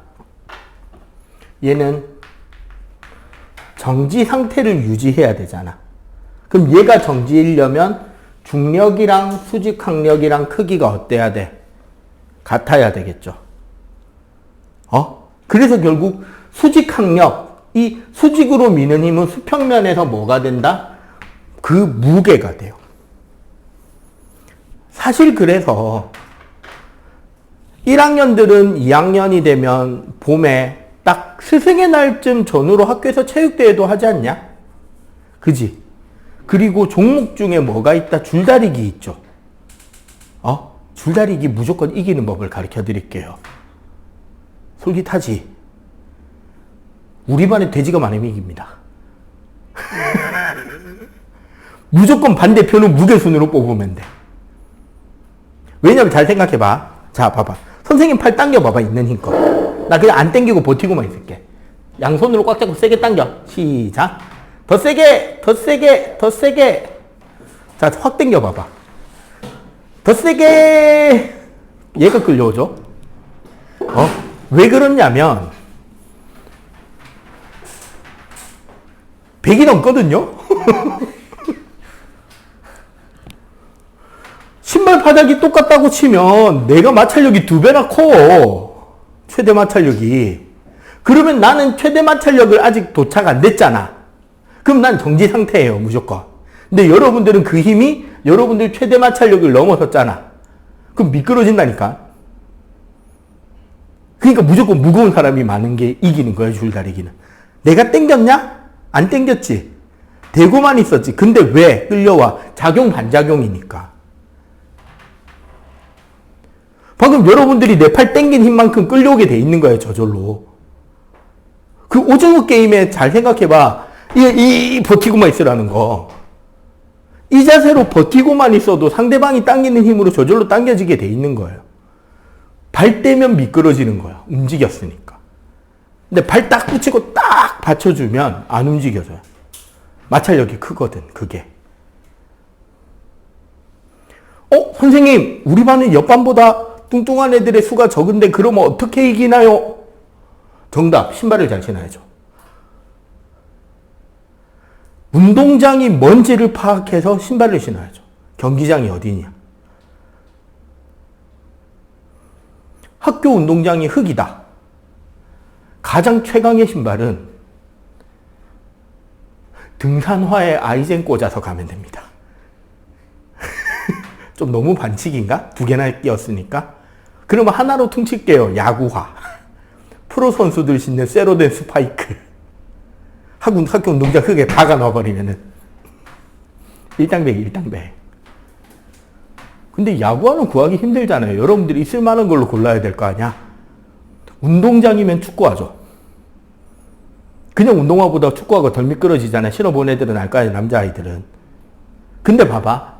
얘는 정지 상태를 유지해야 되잖아. 그럼 얘가 정지이려면 중력이랑 수직항력이랑 크기가 어때야 돼? 같아야 되겠죠. 그래서 결국 수직항력, 이 수직으로 미는 힘은 수평면에서 뭐가 된다? 그 무게가 돼요. 사실 그래서 1학년들은 2학년이 되면 봄에 딱 스승의 날쯤 전후로 학교에서 체육대회도 하지 않냐? 그지? 그리고 종목 중에 뭐가 있다? 줄다리기 있죠. 줄다리기 무조건 이기는 법을 가르쳐 드릴게요. 솔깃하지? 우리 반에 돼지가 많으면 이깁니다. 무조건 반대편은 무게순으로 뽑으면 돼. 왜냐면 잘 생각해봐. 자, 봐봐. 선생님 팔 당겨봐봐. 있는 힘껏. 나 그냥 안 당기고 버티고만 있을게. 양손으로 꽉 잡고 세게 당겨. 시작. 더 세게, 더 세게, 더 세게. 자, 확 당겨봐봐. 더 세게. 얘가 끌려오죠? 왜 그러냐면 100이 넘거든요? 신발 바닥이 똑같다고 치면 내가 마찰력이 2배나 커. 최대 마찰력이. 그러면 나는 최대 마찰력을 아직 도착 안 됐잖아. 그럼 난 정지 상태예요, 무조건. 근데 여러분들은 그 힘이 여러분들 최대 마찰력을 넘어섰잖아. 그럼 미끄러진다니까. 그러니까 무조건 무거운 사람이 많은 게 이기는 거야, 줄다리기는. 내가 땡겼냐? 안 땡겼지. 대고만 있었지. 근데 왜 끌려와? 작용 반작용이니까. 방금 여러분들이 내 팔 땡긴 힘만큼 끌려오게 돼 있는 거예요, 저절로. 그 오징어 게임에 잘 생각해봐. 이 버티고만 있으라는 거. 이 자세로 버티고만 있어도 상대방이 당기는 힘으로 저절로 당겨지게 돼 있는 거예요. 발 떼면 미끄러지는 거야. 움직였으니까. 근데 발 딱 붙이고 딱 받쳐주면 안 움직여져요. 마찰력이 크거든, 그게. 선생님, 우리 반은 옆반보다 뚱뚱한 애들의 수가 적은데 그러면 어떻게 이기나요? 정답, 신발을 잘 신어야죠. 운동장이 뭔지를 파악해서 신발을 신어야죠. 경기장이 어디냐. 학교 운동장이 흙이다. 가장 최강의 신발은 등산화에 아이젠 꽂아서 가면 됩니다. 좀 너무 반칙인가? 두 개나 끼었으니까. 그러면 하나로 퉁칠게요. 야구화. 프로 선수들 신는 세로된 스파이크. 학교 운동장 흙에 박아 넣어버리면은 일당백, 일당백. 근데 야구화는 구하기 힘들잖아요. 여러분들이 쓸만한 걸로 골라야 될 거 아니야? 운동장이면 축구화죠. 그냥 운동화보다 축구화가 덜 미끄러지잖아요. 신어본 애들은 알 거 아니에요, 남자아이들은. 근데 봐봐.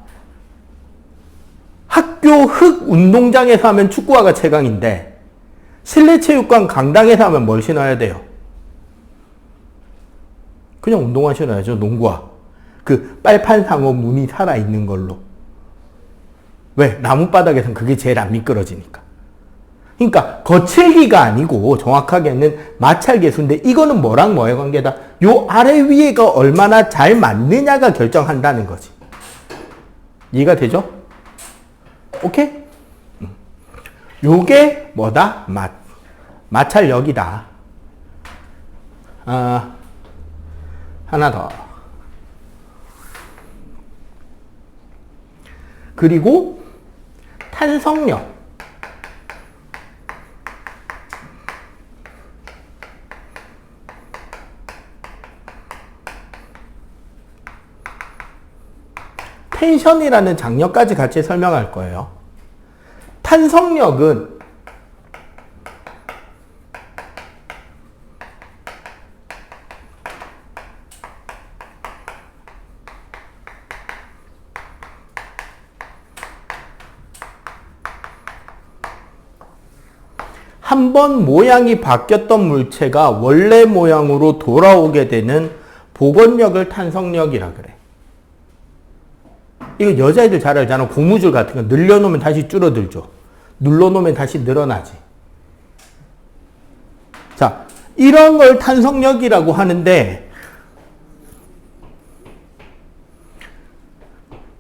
학교 흙 운동장에서 하면 축구화가 최강인데 실내체육관 강당에서 하면 뭘 신어야 돼요? 그냥 운동화 신어야죠. 농구화. 그 빨판 상어 무늬 살아있는 걸로. 왜? 나무바닥에서는 그게 제일 안 미끄러지니까. 그러니까 거칠기가 아니고 정확하게는 마찰계수인데 이거는 뭐랑 뭐의 관계다? 요 아래 위에가 얼마나 잘 맞느냐가 결정한다는 거지. 이해가 되죠? 오케이? 요게 뭐다? 마찰력이다. 하나 더. 그리고 탄성력. 텐션이라는 장력까지 같이 설명할 거예요. 탄성력은 한번 모양이 바뀌었던 물체가 원래 모양으로 돌아오게 되는 복원력을 탄성력이라 그래. 이거 여자애들 잘 알잖아. 고무줄 같은 거 늘려놓으면 다시 줄어들죠. 눌러놓으면 다시 늘어나지. 자, 이런 걸 탄성력이라고 하는데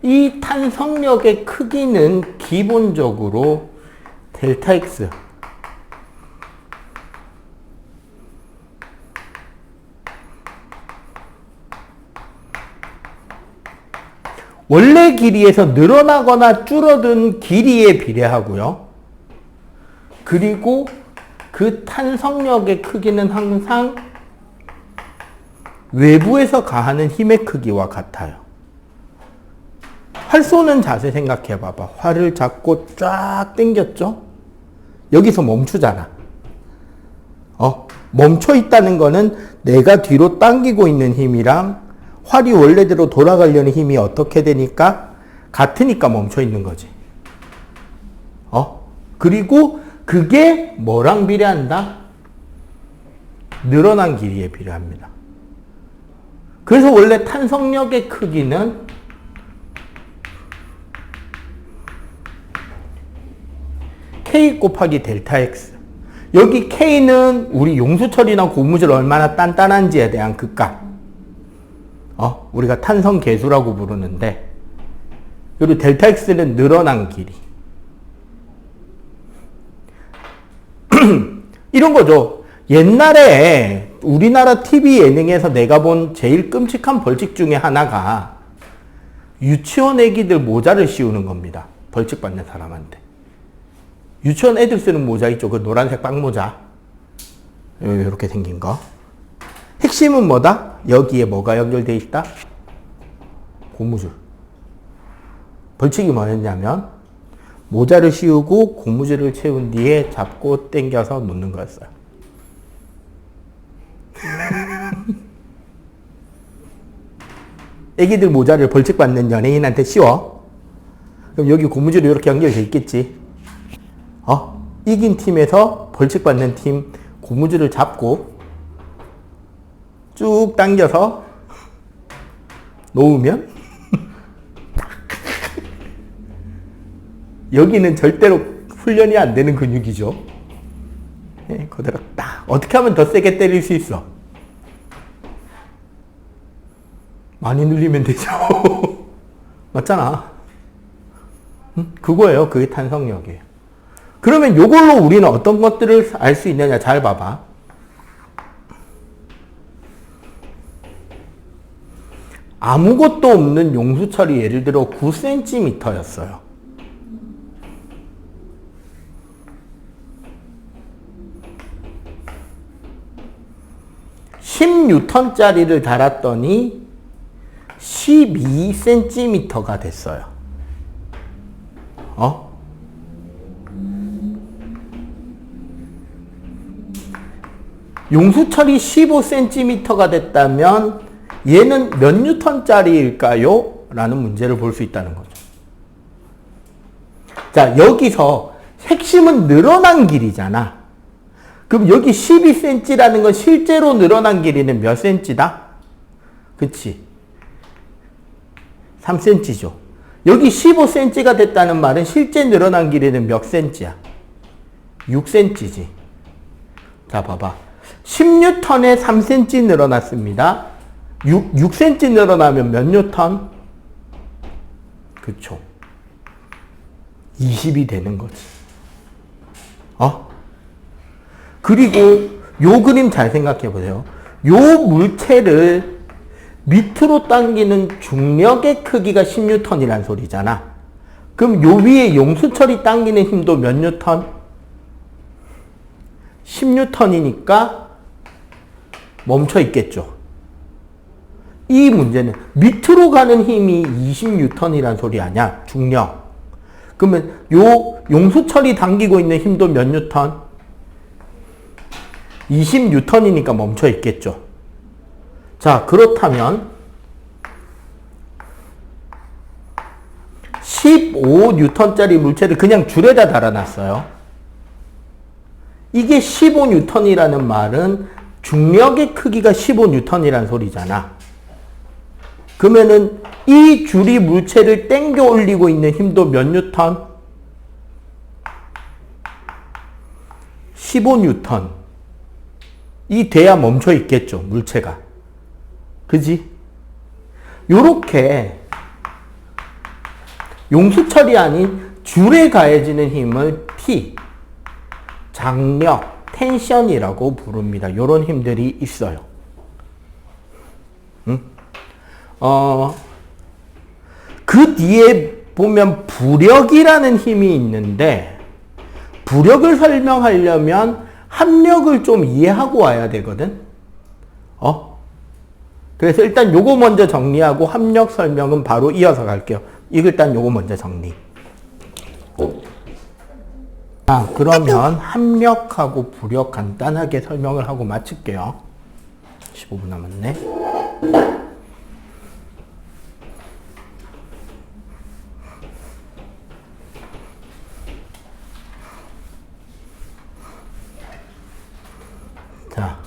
이 탄성력의 크기는 기본적으로 델타 X 원래 길이에서 늘어나거나 줄어든 길이에 비례하고요. 그리고 그 탄성력의 크기는 항상 외부에서 가하는 힘의 크기와 같아요. 활 쏘는 자세 생각해 봐봐. 활을 잡고 쫙 당겼죠? 여기서 멈추잖아. 멈춰 있다는 거는 내가 뒤로 당기고 있는 힘이랑 활이 원래대로 돌아가려는 힘이 어떻게 되니까? 같으니까 멈춰 있는 거지. 그리고 그게 뭐랑 비례한다? 늘어난 길이에 비례합니다. 그래서 원래 탄성력의 크기는 K 곱하기 델타 X. 여기 K는 우리 용수철이나 고무줄 얼마나 단단한지에 대한 그 값. 우리가 탄성 계수라고 부르는데, 그리고 델타 X는 늘어난 길이. 이런 거죠. 옛날에 우리나라 TV 예능에서 내가 본 제일 끔찍한 벌칙 중에 하나가 유치원 애기들 모자를 씌우는 겁니다. 벌칙 받는 사람한테. 유치원 애들 쓰는 모자 있죠. 그 노란색 빵모자. 이렇게 생긴 거. 핵심은 뭐다? 여기에 뭐가 연결되어 있다? 고무줄. 벌칙이 뭐였냐면 모자를 씌우고 고무줄을 채운 뒤에 잡고 당겨서 놓는 거였어요. 애기들 모자를 벌칙 받는 연예인한테 씌워. 그럼 여기 고무줄이 이렇게 연결돼 있겠지. 이긴 팀에서 벌칙 받는 팀 고무줄을 잡고 쭉 당겨서 놓으면 여기는 절대로 훈련이 안 되는 근육이죠. 네, 그대로 딱. 어떻게 하면 더 세게 때릴 수 있어? 많이 눌리면 되죠. 맞잖아. 그거예요. 그게 탄성력이에요. 그러면 이걸로 우리는 어떤 것들을 알 수 있느냐. 잘 봐봐. 아무것도 없는 용수철이 예를 들어 9cm였어요. (10N짜리를) 달았더니 12cm가 됐어요. 용수철이 15cm가 됐다면 얘는 몇 뉴턴짜리일까요? 라는 문제를 볼 수 있다는 거죠. 자, 여기서 핵심은 늘어난 길이잖아. 그럼 여기 12cm라는 건 실제로 늘어난 길이는 몇 cm다? 그치? 3cm죠. 여기 15cm가 됐다는 말은 실제 늘어난 길이는 몇 cm야? 6cm지. 자, 봐봐. 10N에 3cm 늘어났습니다. 6cm 늘어나면 몇 뉴턴? 그쵸. 20이 되는 거지. 그리고 요 그림 잘 생각해 보세요. 요 물체를 밑으로 당기는 중력의 크기가 10N이란 소리잖아. 그럼 요 위에 용수철이 당기는 힘도 몇 뉴턴? 10N이니까 멈춰 있겠죠. 이 문제는 밑으로 가는 힘이 20N이란 소리 아니야? 중력. 그러면 요 용수철이 당기고 있는 힘도 몇 뉴턴? 20N이니까 멈춰 있겠죠. 자, 그렇다면 15N짜리 물체를 그냥 줄에다 달아놨어요. 이게 15N이라는 말은 중력의 크기가 15N이라는 소리잖아. 그러면은 이 줄이 물체를 당겨 올리고 있는 힘도 몇 뉴턴? 15N. 이 돼야 멈춰 있겠죠, 물체가. 그지? 요렇게 용수철이 아닌 줄에 가해지는 힘을 T, 장력, 텐션이라고 부릅니다. 요런 힘들이 있어요. 그 뒤에 보면 부력이라는 힘이 있는데, 부력을 설명하려면 합력을 좀 이해하고 와야 되거든. 그래서 일단 요거 먼저 정리하고 합력 설명은 바로 이어서 갈게요. 이거 일단 요거 먼저 정리. 그러면 합력하고 부력 간단하게 설명을 하고 마칠게요. 15분 남았네. 자.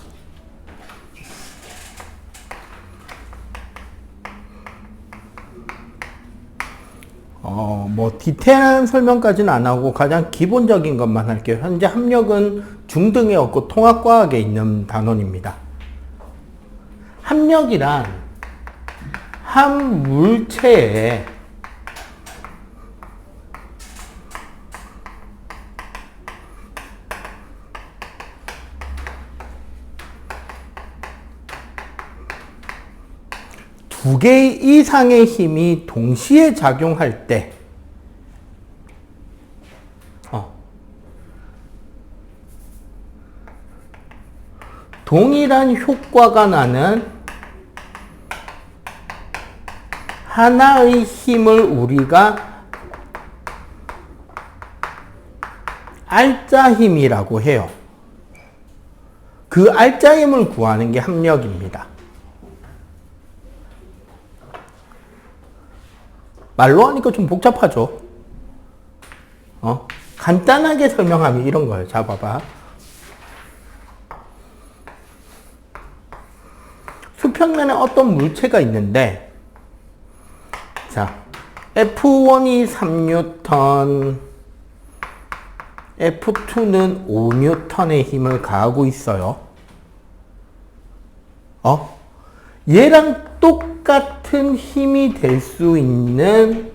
뭐 디테일한 설명까지는 안 하고 가장 기본적인 것만 할게요. 현재 합력은 중등에 없고 통합과학에 있는 단원입니다. 합력이란 한 물체에 두 개 이상의 힘이 동시에 작용할 때 동일한 효과가 나는 하나의 힘을 우리가 알짜 힘이라고 해요. 그 알짜 힘을 구하는 게 합력입니다. 말로 하니까 좀 복잡하죠. 간단하게 설명하면 이런 거예요. 자, 봐봐. 수평면에 어떤 물체가 있는데, 자, F1이 3N, F2는 5N의 힘을 가하고 있어요. 얘랑 똑같은 힘이 될 수 있는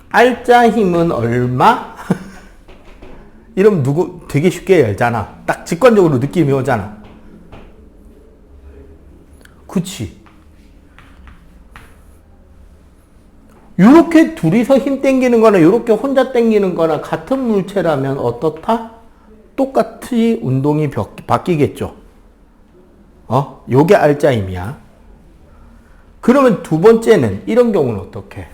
알짜 힘은 얼마? 이러면 되게 쉽게 열잖아. 딱 직관적으로 느낌이 오잖아. 그치? 요렇게 둘이서 힘 땡기는 거나 요렇게 혼자 땡기는 거나 같은 물체라면 어떻다? 똑같이 운동이 바뀌겠죠. 요게 알짜 힘이야. 그러면 두 번째는 이런 경우는 어떻게?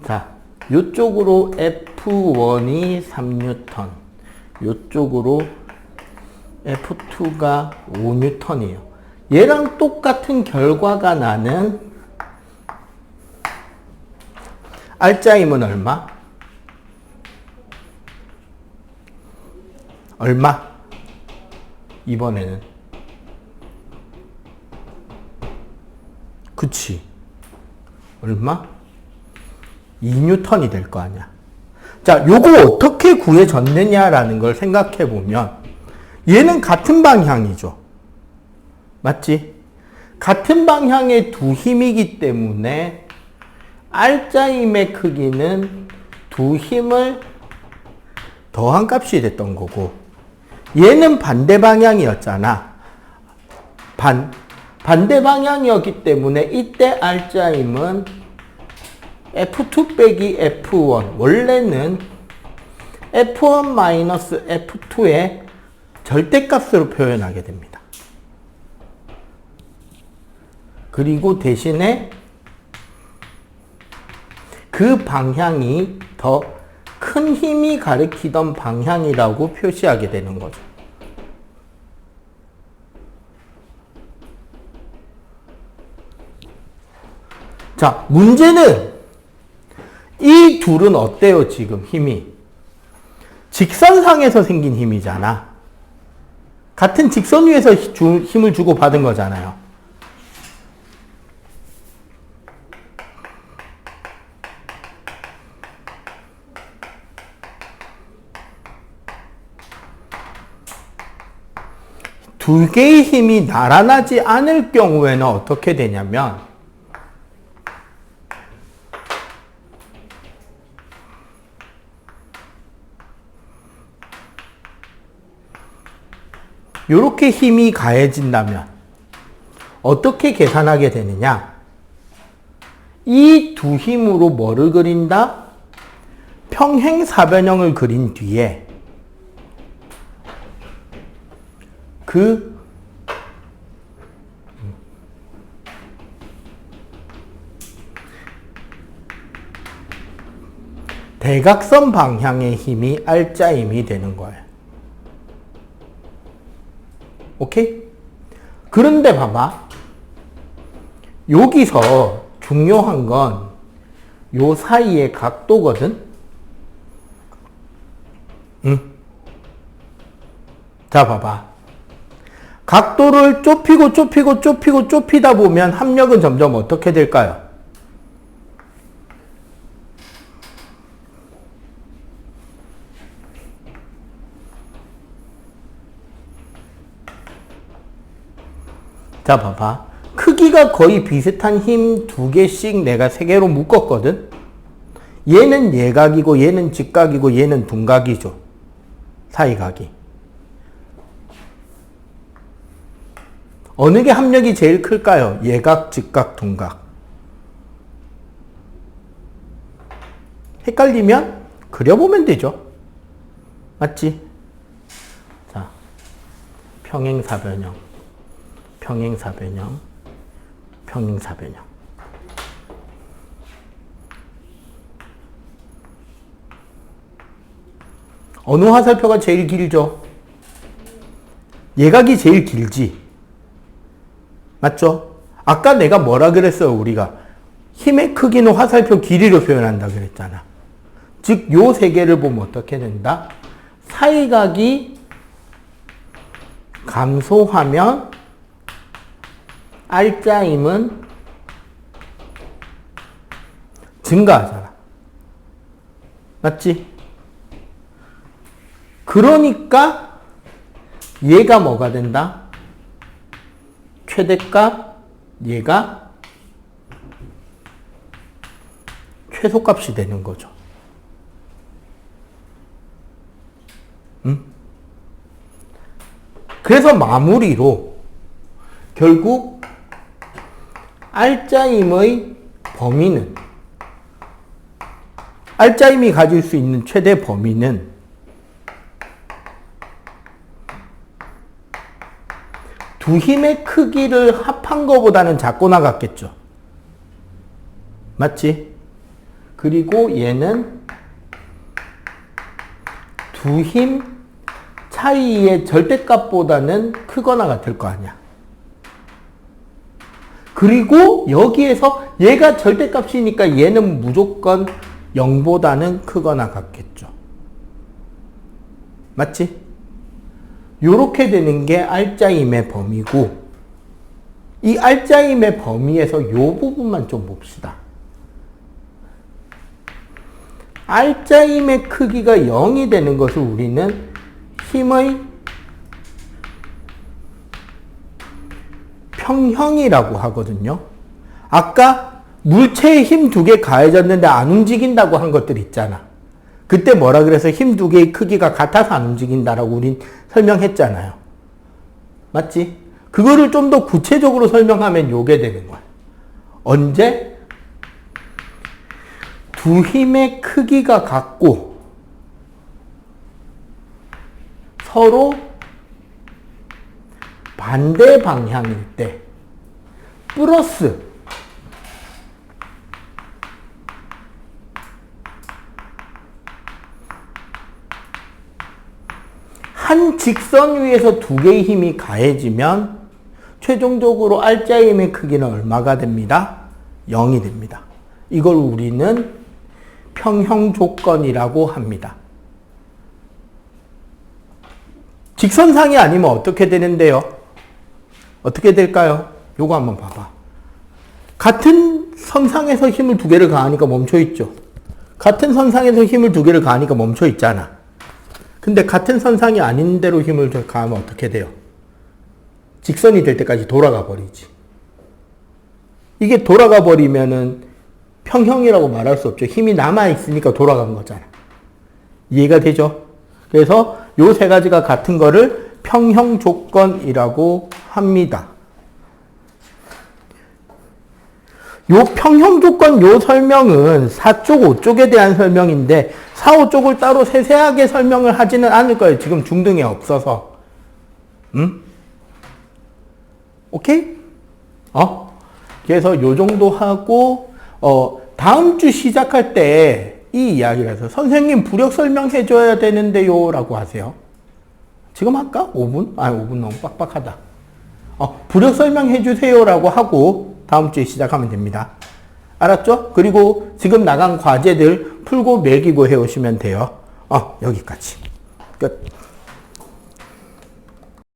자, 요쪽으로 F1이 3N, 요쪽으로 F2가 5N이에요. 얘랑 똑같은 결과가 나는 알짜 힘은 얼마? 얼마? 이번에는. 그치. 얼마? 2N이 될 거 아니야. 자, 요거 어떻게 구해졌느냐라는 걸 생각해 보면 얘는 같은 방향이죠. 맞지? 같은 방향의 두 힘이기 때문에 알짜 힘의 크기는 두 힘을 더한 값이 됐던 거고, 얘는 반대 방향이었잖아. 반대 방향이었기 때문에 이때 알짜 힘은 F2 빼기 F1, 원래는 F1 마이너스 F2의 절대값으로 표현하게 됩니다. 그리고 대신에 그 방향이 더 큰 힘이 가리키던 방향이라고 표시하게 되는 거죠. 자, 문제는 이 둘은 어때요, 지금 힘이? 직선상에서 생긴 힘이잖아. 같은 직선 위에서 힘을 주고 받은 거잖아요. 두 개의 힘이 나란하지 않을 경우에는 어떻게 되냐면, 이렇게 힘이 가해진다면 어떻게 계산하게 되느냐? 이 두 힘으로 뭐를 그린다? 평행사변형을 그린 뒤에 그 대각선 방향의 힘이 알짜 힘이 되는 거예요. 오케이? 그런데 봐봐. 여기서 중요한 건 요 사이의 각도거든? 자, 봐봐. 각도를 좁히다 보면 합력은 점점 어떻게 될까요? 자, 봐봐. 크기가 거의 비슷한 힘 두 개씩 내가 세 개로 묶었거든? 얘는 예각이고, 얘는 직각이고, 얘는 둔각이죠. 사이각이. 어느 게 합력이 제일 클까요? 예각, 직각, 둔각. 헷갈리면 그려보면 되죠. 맞지? 자, 평행사변형. 어느 화살표가 제일 길죠? 예각이 제일 길지. 맞죠? 아까 내가 뭐라 그랬어요, 우리가? 힘의 크기는 화살표 길이로 표현한다 그랬잖아. 즉, 요 세 개를 보면 어떻게 된다? 사이각이 감소하면 R자임은 증가하잖아. 맞지? 그러니까 얘가 뭐가 된다? 최대값, 얘가 최소값이 되는 거죠. 그래서 마무리로 결국 R자임의 범위는, R자임이 가질 수 있는 최대 범위는 두 힘의 크기를 합한 것보다는 작거나 같겠죠. 맞지? 그리고 얘는 두 힘 차이의 절대값보다는 크거나 같을 거 아니야. 그리고 여기에서 얘가 절대값이니까 얘는 무조건 0보다는 크거나 같겠죠. 맞지? 요렇게 되는 게 R자임의 범위고, 이 R자임의 범위에서 요 부분만 좀 봅시다. R자임의 크기가 0이 되는 것을 우리는 힘의 평형이라고 하거든요. 아까 물체의 힘 두 개 가해졌는데 안 움직인다고 한 것들 있잖아. 그때 뭐라 그래서 힘 두 개의 크기가 같아서 안 움직인다라고 우린 설명했잖아요. 맞지? 그거를 좀 더 구체적으로 설명하면 요게 되는 거야. 언제? 두 힘의 크기가 같고 서로 반대 방향일 때 플러스 한 직선 위에서 두 개의 힘이 가해지면 최종적으로 R자임의 크기는 얼마가 됩니다? 0이 됩니다. 이걸 우리는 평형 조건이라고 합니다. 직선상이 아니면 어떻게 되는데요? 어떻게 될까요? 요거 한번 봐봐. 같은 선상에서 힘을 두 개를 가하니까 멈춰있죠. 같은 선상에서 힘을 두 개를 가하니까 멈춰있잖아. 근데 같은 선상이 아닌 대로 힘을 가하면 어떻게 돼요? 직선이 될 때까지 돌아가 버리지. 이게 돌아가 버리면은 평형이라고 말할 수 없죠. 힘이 남아있으니까 돌아간 거잖아. 이해가 되죠? 그래서 요 세 가지가 같은 거를 평형 조건이라고 합니다. 요 평형 조건 요 설명은 4쪽, 5쪽에 대한 설명인데 4, 5쪽을 따로 세세하게 설명을 하지는 않을 거예요. 지금 중등에 없어서. 오케이? 그래서 요 정도 하고 다음 주 시작할 때 이 이야기를 해서 선생님 부력 설명해 줘야 되는데요 라고 하세요. 지금 할까? 5분? 5분 너무 빡빡하다. 부력 설명해 주세요 라고 하고 다음 주에 시작하면 됩니다. 알았죠? 그리고 지금 나간 과제들 풀고 매기고 해 오시면 돼요. 여기까지. 끝.